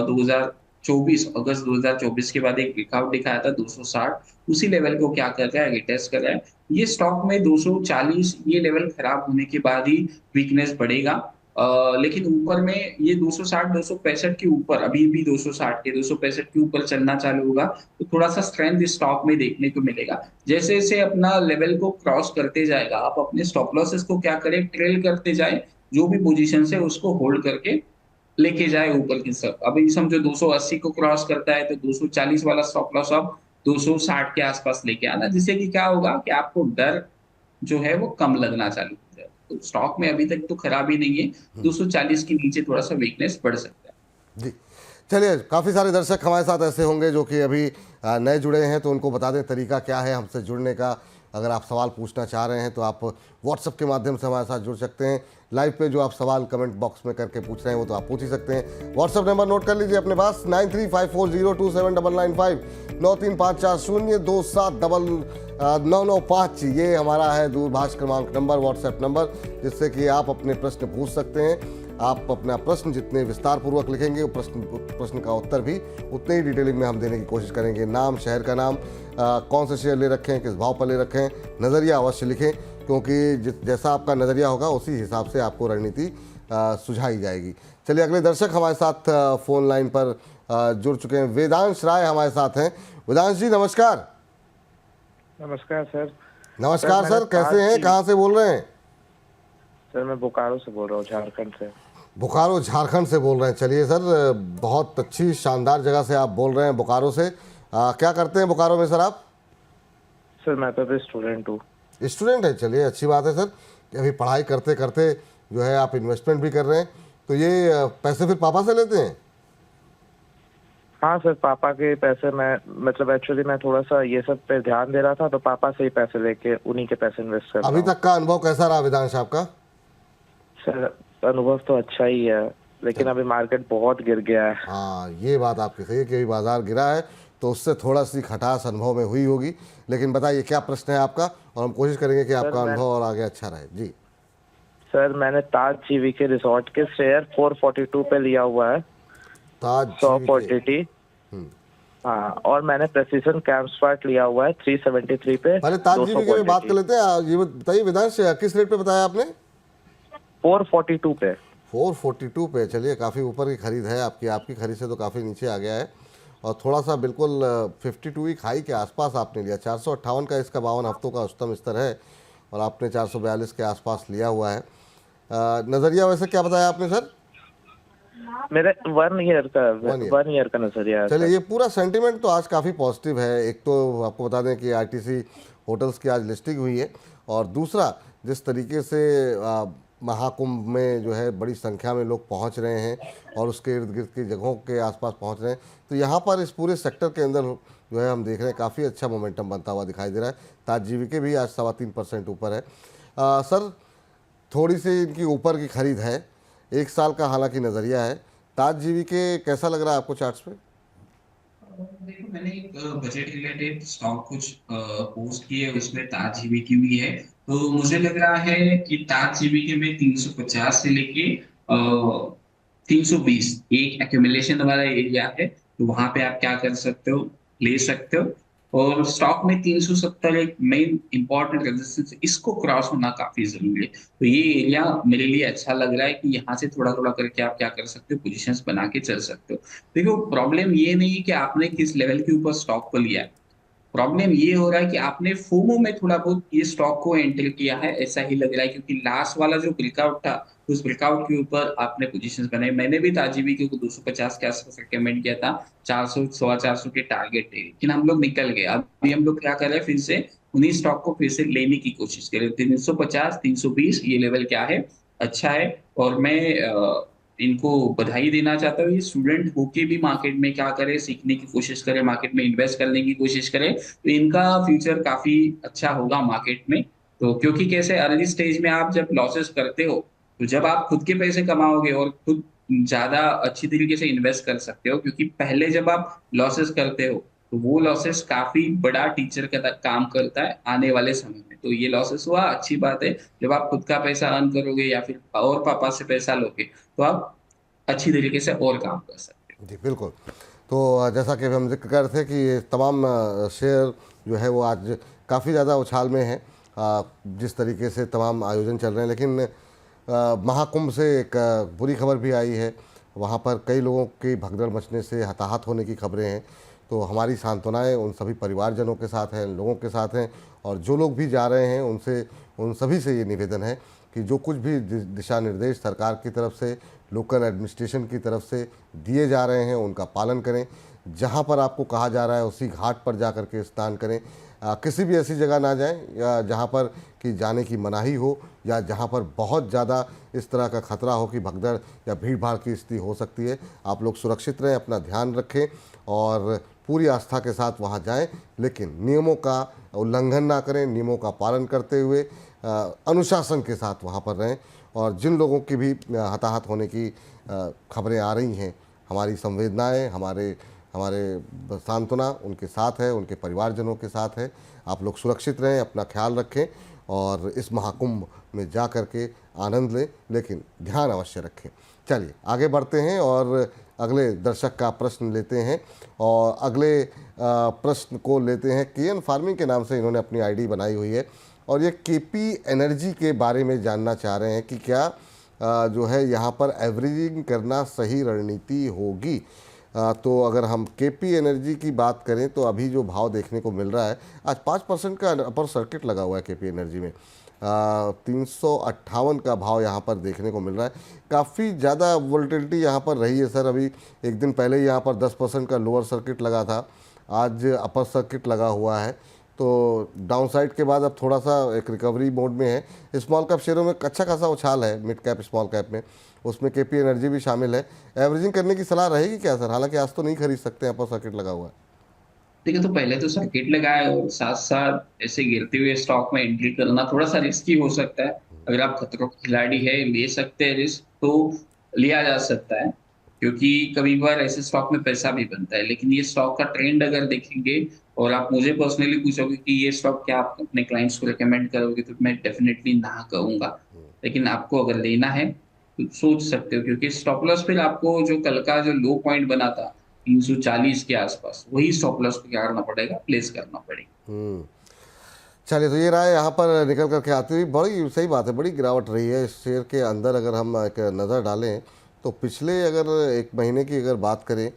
S2: 2024 अगस्त 2024 के बाद एक ब्रेकआउट दिखाया था 260, उसी लेवल को क्या कर रहा है, रिटेस्ट कर रहा है। ये स्टॉक में 240 ये लेवल खराब होने के बाद ही वीकनेस बढ़ेगा। लेकिन ऊपर में ये 260 265 के ऊपर, अभी भी 260 के 265 के ऊपर चलना चालू होगा तो थोड़ा सा स्ट्रेंथ इस स्टॉक में देखने को मिलेगा। जैसे जैसे अपना लेवल को क्रॉस करते जाएगा, आप अपने स्टॉप लॉसेस को क्या करें, ट्रेल करते जाए, जो भी पोजीशन है उसको होल्ड करके लेके जाए ऊपर की तरफ। अभी समझो 280 को क्रॉस करता है तो 240 वाला स्टॉप लॉस अब 260 के आसपास लेके आना, जिससे कि क्या होगा कि आपको डर जो है वो कम लगना चालू हो जाए। तो स्टॉक में अभी तक तो खराब ही नहीं है, 240 के नीचे थोड़ा सा वीकनेस बढ़ सकता है।
S1: जी चलिए, काफ़ी सारे दर्शक हमारे साथ ऐसे होंगे जो कि अभी नए जुड़े हैं, तो उनको बता दें तरीका क्या है हमसे जुड़ने का। अगर आप सवाल पूछना चाह रहे हैं तो आप व्हाट्सएप के माध्यम से हमारे साथ जुड़ सकते हैं। लाइव पे जो आप सवाल कमेंट बॉक्स में करके पूछ रहे हैं वो तो आप पूछ ही सकते हैं। व्हाट्सएप नंबर नोट कर लीजिए अपने पास, 9354027995, 9354027995, ये हमारा है दूरभाष क्रमांक नंबर, व्हाट्सएप नंबर, जिससे कि आप अपने प्रश्न पूछ सकते हैं। आप अपना प्रश्न जितने विस्तार पूर्वक लिखेंगे, प्रश्न का उत्तर भी उतने ही डिटेलिंग में हम देने की कोशिश करेंगे। नाम, शहर का नाम, कौन से शेयर ले रखे हैं, किस भाव पर ले रखे हैं, नज़रिया अवश्य लिखें, क्योंकि जैसा आपका नज़रिया होगा उसी हिसाब से आपको रणनीति सुझाई जाएगी। चलिए अगले दर्शक हमारे साथ फ़ोन लाइन पर जुड़ चुके हैं। वेदांश राय हमारे साथ हैं। वेदांश जी नमस्कार।
S5: नमस्कार सर।
S1: नमस्कार सर, कैसे हैं, कहाँ से बोल रहे हैं?
S5: सर मैं बोकारो से बोल रहा हूँ, झारखंड से।
S1: बोकारो झारखंड से बोल रहे हैं। चलिए सर, बहुत अच्छी शानदार जगह से आप बोल रहे हैं, बोकारो से। क्या करते हैं बोकारो में सर आप?
S5: सर मैं तो अभी स्टूडेंट हूँ।
S1: स्टूडेंट है, चलिए अच्छी बात है सर। कि अभी पढ़ाई करते करते जो है आप इन्वेस्टमेंट भी कर रहे हैं, तो ये पैसे फिर पापा से लेते हैं?
S5: हाँ सर, पापा के पैसे मैं मतलब एक्चुअली मैं थोड़ा सा ये सब पे ध्यान दे रहा था, तो पापा से ही पैसे लेके उन्हीं के पैसे इन्वेस्ट कर रहा हूँ।
S1: अभी तक का अनुभव कैसा रहा वेदांश आपका?
S5: सर अनुभव तो अच्छा ही है, लेकिन अभी मार्केट बहुत गिर गया है।
S1: हाँ, ये बात आपकी सही है कि अभी बाजार गिरा है, तो उससे थोड़ा सी खटास अनुभव में हुई होगी। लेकिन बताइए क्या प्रश्न है आपका, और हम कोशिश करेंगे कि आपका अनुभव और आगे अच्छा रहे। जी
S5: सर, मैंने ताज जीवी के रिसोर्ट के शेयर 442 पे लिया हुआ है,
S1: ताज
S5: 100 क्वांटिटी। हाँ, और मैंने प्रेसिजन कैम्पस्पार्ट लिया हुआ है 373 पे।
S1: पहले ताज जीवी की बात कर लेते हैं। ये बताइए वेदांश, किस रेट पे बताया आपने?
S5: 442 पे।
S1: 442 पे, चलिए काफ़ी ऊपर की खरीद है आपकी खरीद से तो काफ़ी नीचे आ गया है, और थोड़ा सा बिल्कुल 52 वीक हाई के आसपास आपने लिया। 458 का इसका 52 हफ्तों का उच्चतम स्तर है, और आपने 442 के आसपास लिया हुआ है। नज़रिया वैसे क्या बताया आपने सर?
S5: मेरे 1 ईयर का
S1: One year.
S5: 1 ईयर का नजरिया है
S1: चलिए,
S5: सर।
S1: ये पूरा सेंटिमेंट तो आज काफ़ी पॉजिटिव है। एक तो आपको बता दें कि आईटीसी होटल्स की आज लिस्टिंग हुई है, और दूसरा जिस तरीके से महाकुंभ में जो है बड़ी संख्या में लोग पहुंच रहे हैं और उसके इर्द गिर्द की जगहों के आसपास पहुंच रहे हैं, तो यहाँ पर इस पूरे सेक्टर के अंदर जो है हम देख रहे हैं काफ़ी अच्छा मोमेंटम बनता हुआ दिखाई दे रहा है। ताज जीवीके भी आज 3.25% ऊपर है। सर, थोड़ी सी इनकी ऊपर की खरीद है, 1 साल का हालांकि नज़रिया है। ताज जीवीके कैसा लग रहा है आपको चार्ट्स पे?
S2: देखो, मैंने एक बजट रिलेटेड स्टॉक कुछ पोस्ट किए, उसमें ताज जीबीके भी है। तो मुझे लग रहा है कि ताज जीबीके में 350 से लेके 320 एक एक्यूमुलेशन वाला एरिया है। तो वहां पे आप क्या कर सकते हो, ले सकते हो। और स्टॉक में 370 एक मेन इंपॉर्टेंट रेजिस्टेंस, इसको क्रॉस होना काफी जरूरी है। तो ये एरिया मेरे लिए अच्छा लग रहा है कि यहाँ से थोड़ा थोड़ा करके आप क्या कर सकते हो, पोजीशंस बना के चल सकते हो। देखो, प्रॉब्लम ये नहीं है कि आपने किस लेवल के ऊपर स्टॉक को लिया है। प्रॉब्लम ये हो रहा है कि आपने फोमो में थोड़ा बहुत ये स्टॉक को एंटर किया है, ऐसा ही लग रहा है। क्योंकि लास्ट वाला जो ब्रेकआउट था, उस ब्रेकआउट के ऊपर आपने पोजीशंस बनाई। मैंने भी ताजीबी के 250 के आसपास रिकमेंड किया था, 400 450 के टारगेट थे, लेकिन हम लोग निकल गए। अभी हम लोग क्या कर रहे हैं, फिर से उन्हीं स्टॉक को फिर से लेने की कोशिश करें। 350 320 ये लेवल क्या है, अच्छा है। और मैं इनको बधाई देना चाहता हूँ। ये स्टूडेंट होके भी मार्केट में क्या करे, सीखने की कोशिश करे, मार्केट में इन्वेस्ट करने की कोशिश करे, तो इनका फ्यूचर काफी अच्छा होगा मार्केट में। तो क्योंकि कैसे अर्ली स्टेज में आप जब लॉसेस करते हो, तो जब आप खुद के पैसे कमाओगे और खुद ज्यादा अच्छी तरीके से इन्वेस्ट कर सकते हो। क्योंकि पहले जब आप लॉसेस करते हो, तो वो लॉसेस काफी बड़ा टीचर का काम करता है आने वाले समय में। तो ये लॉसेस हुआ, अच्छी बात है। जब आप खुद का पैसा अर्न करोगे या फिर और पापा से पैसा लोगे, तो आप अच्छी तरीके से और काम कर सकते
S1: जी बिल्कुल। तो जैसा कि हम जिक्र कर रहे थे कि ये तमाम शेयर जो है वो आज काफ़ी ज़्यादा उछाल में है, जिस तरीके से तमाम आयोजन चल रहे हैं। लेकिन महाकुंभ से एक बुरी खबर भी आई है, वहाँ पर कई लोगों की भगदड़ मचने से हताहत होने की खबरें हैं। तो हमारी सांत्वनाएं उन सभी परिवारजनों के साथ हैं, लोगों के साथ हैं, और जो लोग भी जा रहे हैं उनसे, उन सभी से ये निवेदन है कि जो कुछ भी दिशा निर्देश सरकार की तरफ से, लोकल एडमिनिस्ट्रेशन की तरफ से दिए जा रहे हैं उनका पालन करें। जहाँ पर आपको कहा जा रहा है उसी घाट पर जा कर के स्नान करें। किसी भी ऐसी जगह ना जाएं या जहाँ पर कि जाने की मनाही हो, या जहाँ पर बहुत ज़्यादा इस तरह का खतरा हो कि भगदड़ या भीड़ भाड़ की स्थिति हो सकती है। आप लोग सुरक्षित रहें, अपना ध्यान रखें और पूरी आस्था के साथ वहाँ जाएं, लेकिन नियमों का उल्लंघन ना करें, नियमों का पालन करते हुए अनुशासन के साथ वहाँ पर रहें। और जिन लोगों की भी हताहत होने की खबरें आ रही हैं, हमारी संवेदनाएं, हमारे सांत्वना उनके साथ है, उनके परिवारजनों के साथ है। आप लोग सुरक्षित रहें, अपना ख्याल रखें और इस महाकुंभ में जा कर के आनंद लें, लेकिन ध्यान अवश्य रखें। चलिए आगे बढ़ते हैं और अगले दर्शक का प्रश्न लेते हैं। और अगले प्रश्न को लेते हैं, केएन फार्मिंग के नाम से इन्होंने अपनी आईडी बनाई हुई है और ये केपी एनर्जी के बारे में जानना चाह रहे हैं कि क्या जो है यहाँ पर एवरेजिंग करना सही रणनीति होगी। तो अगर हम केपी एनर्जी की बात करें तो अभी जो भाव देखने को मिल रहा है, आज 5% का अपर सर्किट लगा हुआ है केपी एनर्जी में। 358 का भाव यहाँ पर देखने को मिल रहा है। काफ़ी ज़्यादा वोलेटिलिटी यहाँ पर रही है सर। अभी एक दिन पहले ही यहाँ पर 10% का लोअर सर्किट लगा था, आज अपर सर्किट लगा हुआ है। तो डाउनसाइड के बाद अब थोड़ा सा एक रिकवरी मोड में है। स्मॉल कैप शेयरों में अच्छा खासा उछाल है, मिड कैप स्मॉल कैप में, उसमें केपी एनर्जी भी शामिल है। एवरेजिंग करने की सलाह रहेगी क्या सर? हालांकि आज तो नहीं खरीद सकते, अपर सर्किट लगा हुआ है।
S2: देखिए, तो पहले तो सर्किट लगाए और साथ साथ ऐसे गिरते हुए स्टॉक में एंट्री करना थोड़ा सा रिस्की हो सकता है। अगर आप खतरों का खिलाड़ी है, ले सकते हैं रिस्क, तो लिया जा सकता है। क्योंकि कभी बार ऐसे स्टॉक में पैसा भी बनता है। लेकिन ये स्टॉक का ट्रेंड अगर देखेंगे और आप मुझे पर्सनली पूछोगे कि ये स्टॉक क्या आप अपने क्लाइंट्स को रिकमेंड करोगे, तो मैं डेफिनेटली ना कहूंगा। लेकिन आपको अगर लेना है तो सोच सकते हो। क्योंकि स्टॉप लॉस फिर आपको जो कल का जो लो पॉइंट बना था 340 के आसपास, वही स्टॉप लॉस को क्या करना पड़ेगा, प्लेस करना पड़ेगा।
S1: चलिए, तो ये रहा है यहाँ पर निकल करके आती हुई। बड़ी सही बात है, बड़ी गिरावट रही है इस शेयर के अंदर। अगर हम एक नज़र डालें तो पिछले अगर 1 महीने की अगर बात करें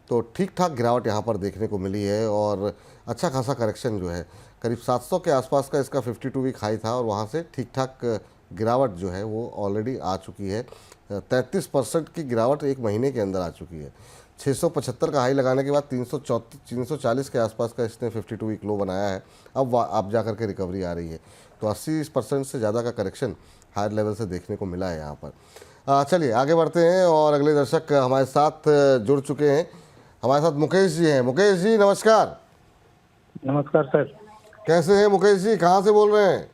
S1: तो ठीक ठाक गिरावट यहाँ पर देखने को मिली है और अच्छा खासा करेक्शन जो है, करीब 700 के आसपास का इसका 52 वीक हाई था और वहाँ से ठीक ठाक गिरावट जो है वो ऑलरेडी आ चुकी है। 33% की गिरावट एक महीने के अंदर आ चुकी है। 675 का हाई लगाने के बाद 340 के आसपास का इसने 52 वीक लो बनाया है। अब जा कर के रिकवरी आ रही है, तो 80% से ज़्यादा का करेक्शन हायर लेवल से देखने को मिला है यहाँ पर। चलिए आगे बढ़ते हैं और अगले दर्शक हमारे साथ जुड़ चुके हैं। हमारे साथ मुकेश जी हैं। मुकेश जी नमस्कार।
S4: नमस्कार सर।
S1: कैसे हैं मुकेश जी, कहाँ से बोल रहे हैं?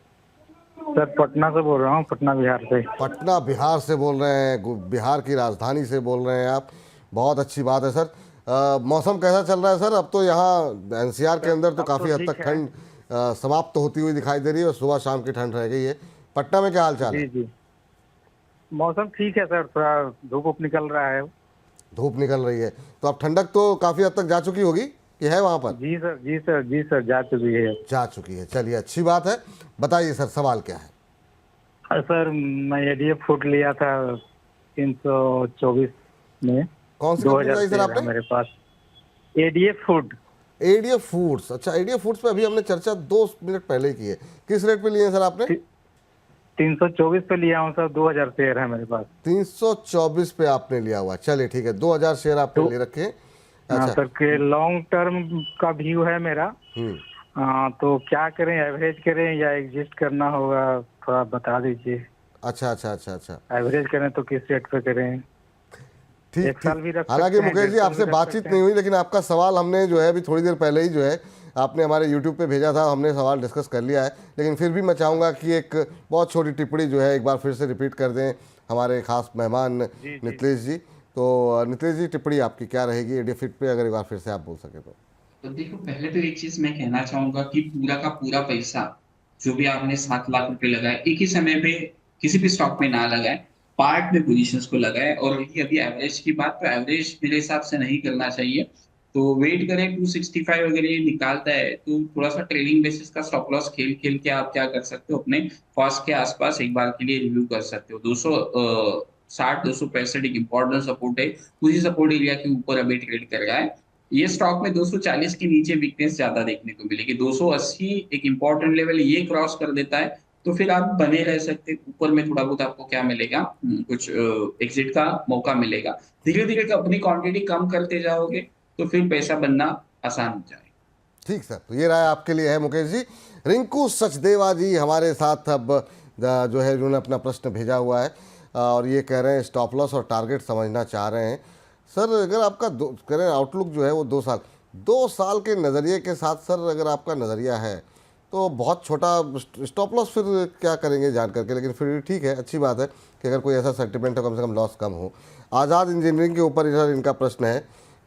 S4: सर पटना से बोल रहा हूँ, पटना बिहार से।
S1: पटना बिहार से बोल रहे हैं, बिहार की राजधानी से बोल रहे हैं आप। बहुत अच्छी बात है सर। मौसम कैसा चल रहा है सर? अब तो यहाँ एनसीआर के अंदर तो काफ़ी हद तक ठंड समाप्त होती हुई दिखाई दे रही है और सुबह शाम की ठंड रह गई है। पटना में क्या हाल चाल है?
S4: जी मौसम ठीक है सर, थोड़ा धूप निकल रहा है।
S1: धूप निकल रही है, तो अब ठंडक तो काफ़ी हद तक जा चुकी होगी कि है वहाँ पर?
S4: जी सर जा चुकी है।
S1: जा चुकी है, चलिए अच्छी बात है। बताइए सर सवाल क्या है?
S4: सर मैं एडीएफ फूड लिया था 324 में।
S1: कौन सी कंपनी बताई सर
S4: 2013
S1: आपने?
S4: मेरे पास एडीएफ फूड।
S1: एडीएफ फूड्स, अच्छा एडीएफ फूड्स पे अभी हमने चर्चा 2 मिनट पहले की है। किस रेट पे लिए हैं सर आपने?
S4: 324 पे लिया हूँ सर, 2000 शेयर है मेरे पास।
S1: 324 पे आपने लिया हुआ, चलिए ठीक है। 2000 शेयर आपने ले रखे हैं।
S4: हाँ
S1: अच्छा।
S4: सर के लॉन्ग टर्म का व्यू है मेरा। तो क्या करें, एवरेज करें या एग्जिस्ट करना होगा, थोड़ा बता दीजिए।
S1: अच्छा।
S4: एवरेज करें तो किस रेट पे करें?
S1: ठीक
S4: एक साल भी रख
S1: हालांकि
S4: सकते हैं,
S1: मुकेश जी
S4: 1.5 साल
S1: आपसे
S4: भी रख
S1: बातचीत
S4: सकते
S1: नहीं
S4: हैं।
S1: हुई, लेकिन आपका सवाल हमने जो है अभी थोड़ी देर पहले ही जो है आपने हमारे YouTube पे भेजा था, हमने सवाल डिस्कस कर लिया है। लेकिन फिर भी मैं चाहूँगा कि एक बहुत छोटी टिप्पणी जो है एक बार फिर से रिपीट कर दें हमारे खास मेहमान नितिश जी। तो नितिश जी टिप्पणी आपकी क्या रहेगी एडीएफ पे, अगर एक बार फिर से आप बोल सके तो?
S2: तो देखो, पहले तो एक चीज मैं कहना चाहूंगा कि पूरा का पूरा पैसा जो भी आपने 7 लाख रुपए लगाए एक ही समय पे किसी भी स्टॉक में ना लगाए, पार्ट में पोजीशंस को लगाए। और रही अभी एवरेज की बात, तो एवरेज मेरे हिसाब से नहीं करना चाहिए। तो वेट करें 265 अगर ये निकालता है तो थोड़ा सा ट्रेलिंग बेसिस का स्टॉप लॉस खेल खेल के आप क्या कर सकते हो, अपने कॉस्ट के आसपास एक बार के लिए रिव्यू कर सकते हो। 260-265 एक इंपॉर्टेंट सपोर्ट है, उसी सपोर्ट एरिया के ऊपर अभी ट्रेड कर रहा है। ये स्टॉक में 240 के नीचे वीकनेस ज्यादा देखने को मिलेगी। 280 एक इंपॉर्टेंट लेवल, ये क्रॉस कर देता है तो फिर आप बने रह सकते हैं। ऊपर में थोड़ा बहुत आपको क्या मिलेगा, कुछ एग्जिट का मौका मिलेगा। धीरे धीरे अपनी क्वांटिटी कम करते जाओगे तो फिर पैसा बनना आसान हो जाएगा।
S1: ठीक सर, तो ये राय आपके लिए है मुकेश जी। रिंकू सचदेवा जी हमारे साथ अब जो है उन्होंने अपना प्रश्न भेजा हुआ है और ये कह रहे हैं स्टॉप लॉस और टारगेट समझना चाह रहे हैं। सर अगर आपका करें आउटलुक जो है वो 2 साल के नज़रिए के साथ सर अगर आपका नज़रिया है तो बहुत छोटा स्टॉप लॉस फिर क्या करेंगे जान करके, लेकिन फिर ठीक है, अच्छी बात है कि अगर कोई ऐसा सेंटिमेंट हो कम से कम लॉस कम हो। आज़ाद इंजीनियरिंग के ऊपर सर इनका प्रश्न है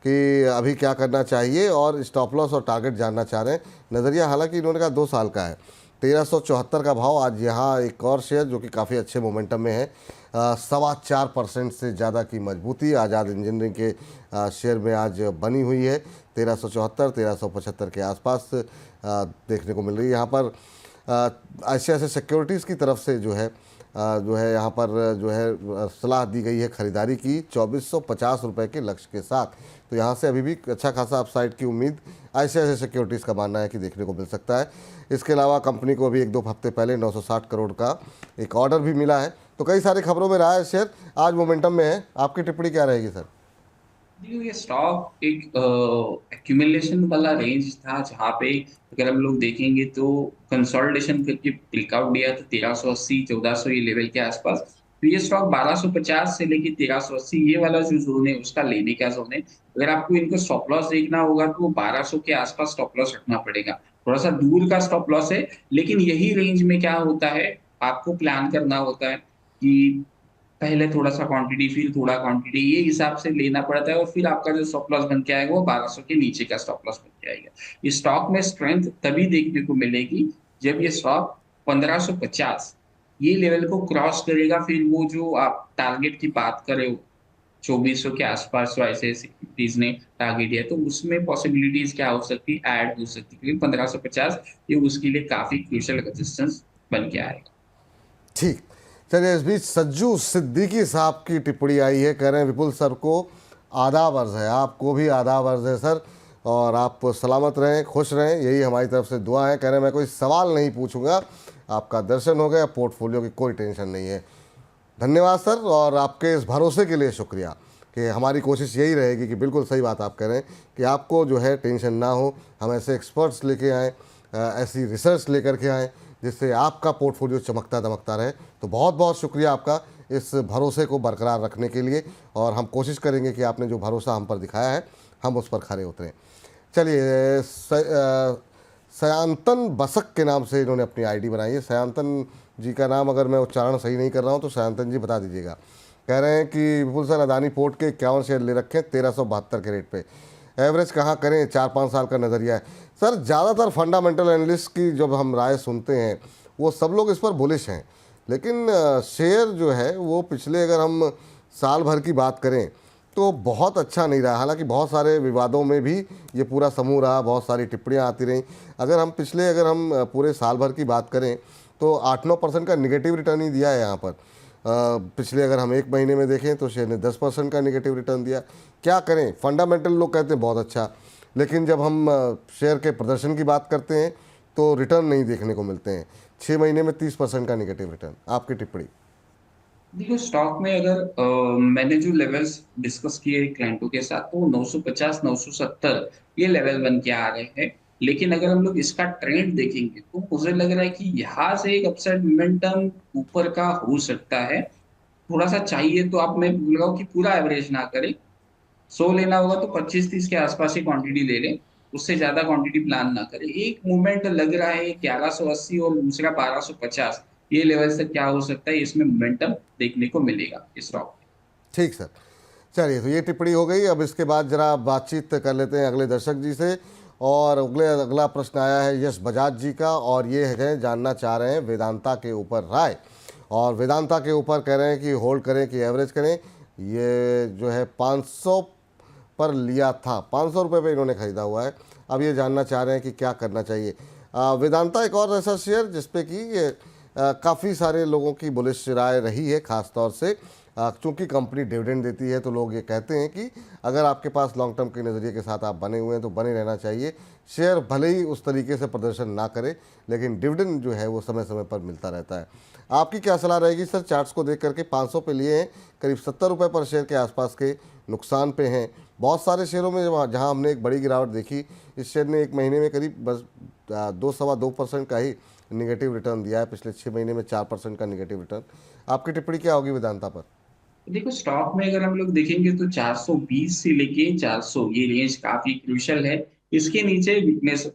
S1: कि अभी क्या करना चाहिए और स्टॉप लॉस और टारगेट जानना चाह रहे हैं। नज़रिया हालांकि इन्होंने कहा 2 साल का है। 1374 का भाव। आज यहाँ एक और शेयर जो कि काफ़ी अच्छे मोमेंटम में है, 4.25% से ज़्यादा की मजबूती आज़ाद इंजीनियरिंग के शेयर में आज बनी हुई है। 1374 1375 के आसपास देखने को मिल रही है। यहाँ पर ICICI सिक्योरिटीज़ की तरफ से जो है यहाँ पर जो है सलाह दी गई है खरीदारी की 2450 रुपये के लक्ष्य के साथ। तो यहाँ से अभी भी अच्छा खासा अपसाइड की उम्मीद ICICI सिक्योरिटीज़ का मानना है कि देखने को मिल सकता है। इसके अलावा कंपनी को अभी 1-2 हफ्ते पहले 960 करोड़ का एक ऑर्डर भी मिला है। तो कई सारी खबरों में रहा है शेयर, आज मोमेंटम में है। आपकी टिप्पणी क्या रहेगी सर?
S2: देखिए, ये स्टॉक एक एक्यूमुलेशन वाला रेंज था जहाँ पे अगर हम लोग देखेंगे तो कंसोलिडेशन करके ब्रेकआउट दिया था 1380 1400 ये लेवल के आसपास। तो ये स्टॉक 1250 से लेके 1380 ये वाला जो जोन है उसका लेने का जोन है। अगर आपको इनको स्टॉप लॉस देखना होगा तो 1200 के आसपास स्टॉप लॉस रखना पड़ेगा। थोड़ा सा दूर का स्टॉप लॉस है, लेकिन यही रेंज में क्या होता है, आपको प्लान करना होता है कि पहले थोड़ा सा क्वांटिटी फिर थोड़ा क्वांटिटी, ये हिसाब से लेना पड़ता है और फिर आपका जो स्टॉप लॉस बन के आएगा वो 1200 के नीचे का स्टॉप लॉस बन के आएगा। इस स्टॉक में स्ट्रेंथ तभी देखने को मिलेगी जब ये स्टॉक 1550 ये लेवल को क्रॉस करेगा। फिर वो जो आप टारगेट की बात कर रहे हो 2400 के आसपास जो ऐसे सिक्योरिटीज ने टारगेट दिया, तो उसमें पॉसिबिलिटीज क्या हो सकती है, ऐड हो सकती है, क्योंकि 1550 ये उसके लिए काफी क्रूशियल रेजिस्टेंस बन के आएगा।
S1: ठीक, चलिए इस बीच सज्जू सिद्दीकी साहब की टिप्पणी आई है। कह रहे हैं विपुल सर को आदाब अर्ज़ है, आपको भी आदाब अर्ज़ है सर, और आप सलामत रहें, खुश रहें, यही हमारी तरफ से दुआ है। कह रहे हैं मैं कोई सवाल नहीं पूछूंगा, आपका दर्शन हो गया, पोर्टफोलियो की कोई टेंशन नहीं है। धन्यवाद सर, और आपके इस भरोसे के लिए शुक्रिया। कि हमारी कोशिश यही रहेगी कि बिल्कुल सही बात आप कह रहे हैं कि आपको जो है टेंशन ना हो, हम ऐसे एक्सपर्ट्स लेके आएँ, ऐसी रिसर्च लेकर के आएँ जिससे आपका पोर्टफोलियो चमकता दमकता रहे। तो बहुत बहुत शुक्रिया आपका इस भरोसे को बरकरार रखने के लिए, और हम कोशिश करेंगे कि आपने जो भरोसा हम पर दिखाया है हम उस पर खरे उतरें। चलिए, सयांतन बसक के नाम से इन्होंने अपनी आईडी बनाई है। सयांतन जी का नाम अगर मैं उच्चारण सही नहीं कर रहा हूँ तो सयांतन जी बता दीजिएगा। कह रहे हैं कि विपुल सर, अदानी पोर्ट के 51 शेयर ले रखे हैं 1372 के रेट पे, एवरेज कहाँ करें, 4-5 साल का नज़रिया है। सर, ज़्यादातर फंडामेंटल एनालिस्ट की जब हम राय सुनते हैं वो सब लोग इस पर बुलिश हैं, लेकिन शेयर जो है वो पिछले अगर हम साल भर की बात करें तो बहुत अच्छा नहीं रहा। हालांकि बहुत सारे विवादों में भी ये पूरा समूह रहा, बहुत सारी टिप्पणियां आती रहीं। अगर हम पूरे साल भर की बात करें तो 8-9% का निगेटिव रिटर्न ही दिया है यहाँ पर। पिछले अगर हम 1 महीने में देखें तो शेयर ने 10% का निगेटिव रिटर्न दिया। क्या करें, फंडामेंटल लोग कहते हैं बहुत अच्छा, लेकिन जब हम शेयर के प्रदर्शन की बात करते हैं तो रिटर्न नहीं देखने को मिलते हैं। 6 महीने में 30% का निगेटिव रिटर्न। आपकी टिप्पणी?
S2: देखो, स्टॉक में अगर मैंने जो लेवल्स डिस्कस किए क्लाइंटों के साथ, तो 950 970 ये लेवल बन के आ रहे हैं। लेकिन अगर हम लोग इसका ट्रेंड देखेंगे तो मुझे लग रहा है कि यहाँ से एक अपसाइड मोमेंटम ऊपर का हो सकता है। थोड़ा सा चाहिए तो आप, मैं बोल रहा हूँ कि पूरा एवरेज ना करें। 100 लेना होगा तो 25-30 के आसपास ही क्वांटिटी ले लें, उससे ज्यादा क्वांटिटी प्लान ना करें। एक मूवमेंट लग रहा है 1180 और दूसरा 1250, ये लेवल से क्या हो सकता है, इसमें मोमेंटम देखने को मिलेगा इस स्टॉक में।
S1: ठीक सर, चलिए, तो ये टिप्पणी हो गई। अब इसके बाद जरा बातचीत कर लेते हैं अगले दर्शक जी से। और अगला प्रश्न आया है यश बजाज जी का, और ये है जानना चाह रहे हैं वेदांता के ऊपर राय। और वेदांता के ऊपर कह रहे हैं कि होल्ड करें कि एवरेज करें। ये जो है 500 पर लिया था, 500 रुपये पर इन्होंने ख़रीदा हुआ है। अब ये जानना चाह रहे हैं कि क्या करना चाहिए। वेदांता एक और ऐसा शेयर जिसपे कि काफ़ी सारे लोगों की बुलिश राय रही है, ख़ास तौर से चूँकि कंपनी डिविडेंड देती है तो लोग ये कहते हैं कि अगर आपके पास लॉन्ग टर्म के नज़रिए के साथ आप बने हुए हैं तो बने रहना चाहिए। शेयर भले ही उस तरीके से प्रदर्शन ना करे, लेकिन डिविडेंड जो है वो समय समय पर मिलता रहता है। आपकी क्या सलाह रहेगी सर? चार्ट्स को देख करके 500 पे लिए हैं, करीब 70 रुपये पर शेयर के आसपास के नुकसान पे हैं। बहुत सारे शेयरों में जहाँ हमने एक बड़ी गिरावट देखी, इस शेयर ने 1 महीने में करीब बस 2-2.25% का ही निगेटिव रिटर्न दिया है। पिछले 6 महीने में 4% का निगेटिव रिटर्न। आपकी टिप्पणी क्या होगी वेदांता पर?
S2: देखो, स्टॉक में अगर हम लोग देखेंगे तो 420 से लेके 400 ये रेंज काफी क्रूशियल है। इसके नीचे वीकनेस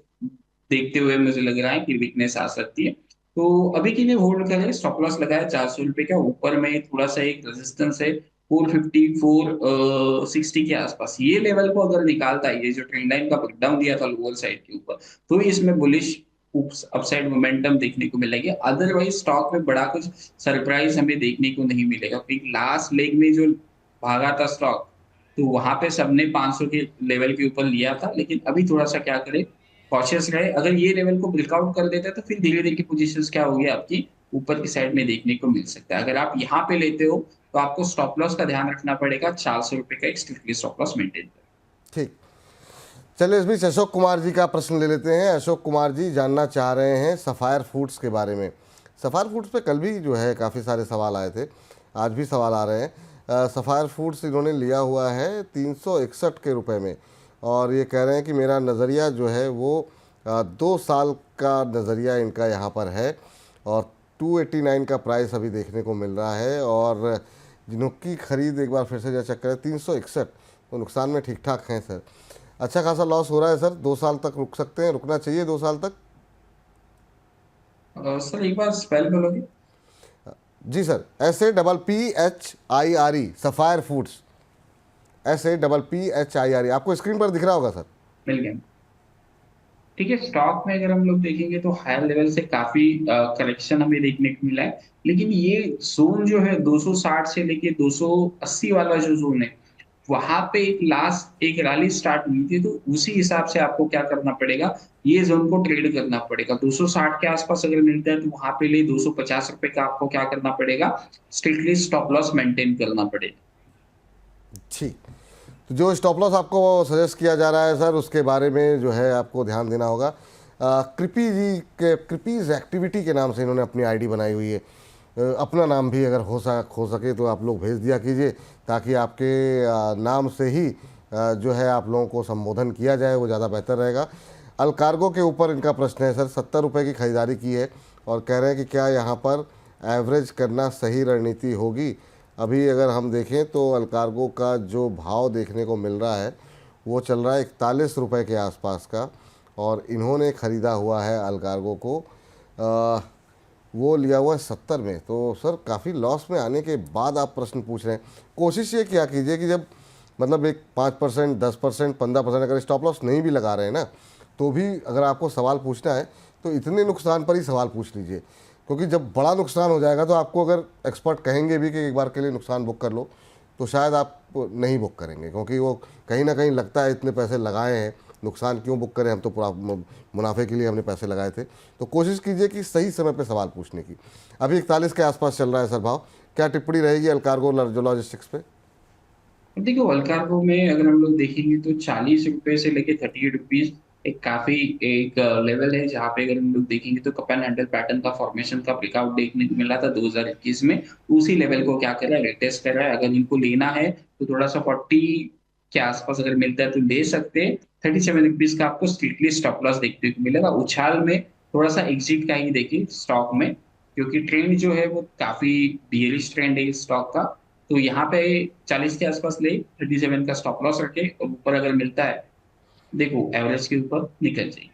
S2: देखते हुए मुझे लग रहा है कि वीकनेस आ सकती है, तो अभी के लिए होल्ड करें। स्टॉप लॉस लगाया 400 रुपए का। ऊपर में थोड़ा सा एक रेजिस्टेंस है 450 460 के आसपास। ये लेवल को अगर निकालता है, ये जो ट्रेंड लाइन का ब्रेकडाउन दिया था लोअर साइड के ऊपर, तो इसमें बुलिश अपसाइड मोमेंटम देखने को मिलेगा। अदरवाइज स्टॉक में बड़ा कुछ सरप्राइज हमें देखने को नहीं मिलेगा, क्योंकि लास्ट लेग में जो भागा था स्टॉक, तो वहां पे सबने 500 के लेवल के ऊपर लिया था। लेकिन अभी थोड़ा सा क्या करे, कॉशियस रहे। अगर ये लेवल को ब्रेकआउट कर देता है तो फिर धीरे धीरे की पोजीशंस क्या होगी आपकी ऊपर की साइड में देखने को मिल सकता है। अगर आप यहाँ पे लेते हो तो आपको स्टॉप लॉस का ध्यान रखना पड़ेगा, 400 रुपए का एक स्ट्रिक्टली स्टॉप लॉस मेंटेन करें।
S1: ठीक, चलिए इस बीच अशोक कुमार जी का प्रश्न ले लेते हैं। अशोक कुमार जी जानना चाह रहे हैं सफ़ायर फूड्स के बारे में। सफ़ायर फूड्स पे कल भी जो है काफ़ी सारे सवाल आए थे, आज भी सवाल आ रहे हैं। सफ़ायर फूड्स इन्होंने लिया हुआ है 361 के रुपए में, और ये कह रहे हैं कि मेरा नज़रिया जो है वो 2 साल का नज़रिया इनका यहाँ पर है, और 289 का प्राइस अभी देखने को मिल रहा है। और जिनकी खरीद एक बार फिर से चेक करें 361, तो नुकसान में ठीक ठाक हैं सर। अच्छा खासा लॉस हो रहा है सर। 2 साल तक रुक सकते हैं, रुकना चाहिए 2 साल तक?
S2: सर एक बार स्पेल बोलोगे?
S1: जी sir, SAPPHIRE, Sapphire foods, SAPPHIRE। आपको स्क्रीन पर दिख रहा होगा सर।
S2: मिल गया। ठीक है, स्टॉक में अगर हम लोग देखेंगे तो हायर लेवल से काफी करेक्शन हमें देखने को मिला है। लेकिन ये जोन जो है 260 से लेके 280 वाला जो जोन है, वहां पे एक रैली स्टार्ट हुई थी, तो उसी हिसाब से आपको क्या करना पड़ेगा, ये जोन को ट्रेड करना पड़ेगा। 260 के आसपास अगर मिलता है तो वहां पे ले 250 रुपए का आपको क्या करना पड़ेगा, स्ट्रिक्टली स्टॉप लॉस मेंटेन करना पड़ेगा।
S1: ठीक, तो जो स्टॉप लॉस आपको सजेस्ट किया जा रहा है सर, उसके बारे में जो है आपको ध्यान देना होगा। कृपी जी के कृपीज एक्टिविटी के नाम से इन्होंने अपनी आईडी बनाई हुई है। अपना नाम भी अगर हो सके तो आप लोग भेज दिया कीजिए, ताकि आपके नाम से ही जो है आप लोगों को संबोधन किया जाए, वो ज़्यादा बेहतर रहेगा। अलकार्गो के ऊपर इनका प्रश्न है सर, 70 रुपये की खरीदारी की है और कह रहे हैं कि क्या यहाँ पर एवरेज करना सही रणनीति होगी। अभी अगर हम देखें तो अलकार्गो का जो भाव देखने को मिल रहा है वो चल रहा है 41 रुपये के आसपास का, और इन्होंने ख़रीदा हुआ है अलकार्गो को, वो लिया हुआ है 70 में। तो सर काफ़ी लॉस में आने के बाद आप प्रश्न पूछ रहे हैं। कोशिश ये क्या कीजिए कि जब मतलब एक 5%, 10%, 15% अगर स्टॉप लॉस नहीं भी लगा रहे हैं ना, तो भी अगर आपको सवाल पूछना है तो इतने नुकसान पर ही सवाल पूछ लीजिए, क्योंकि जब बड़ा नुकसान हो जाएगा तो आपको अगर एक्सपर्ट कहेंगे भी कि एक बार के लिए नुकसान बुक कर लो, तो शायद आप नहीं बुक करेंगे, क्योंकि वो कहीं ना कहीं लगता है इतने पैसे लगाए हैं, नुकसान क्यों बुक करें, हम तो पूरा मुनाफे के लिए हमने पैसे लगाए थे। तो कोशिश कीजिए कि सही समय पे सवाल पूछने की। अभी 41 के आसपास चल रहा है सर भाव। क्या टिप्पणी रहेगी अलकार्गो लॉजिस्टिक्स पे?
S2: देखो अलकार्गो में अगर हम लोग देखेंगे तो 40 रुपए से लेके 38 रुपीज एक काफी एक लेवल है, जहाँ पे अगर हम लोग देखेंगे तो कप एंड हैंडल पैटर्न का फॉर्मेशन का ब्रेकआउट देखने को मिला था 2021 में। उसी लेवल को क्या कर रहा है, रिटेस्ट कर रहा है। अगर इनको लेना है तो थोड़ा सा 40 के आसपास अगर मिलता है तो ले सकते हैं। 37 रुपीज का आपको स्ट्रिक्टली स्टॉप लॉस देखने को मिलेगा। उछाल में थोड़ा सा एग्जिट का ही देखिए स्टॉक में, क्योंकि ट्रेंड जो है वो काफी बियरिश ट्रेंड है इस स्टॉक का। तो यहाँ पे 40 के आसपास ले, 37 का स्टॉप लॉस रखे और ऊपर अगर मिलता है देखो एवरेज के ऊपर निकल जाएगी।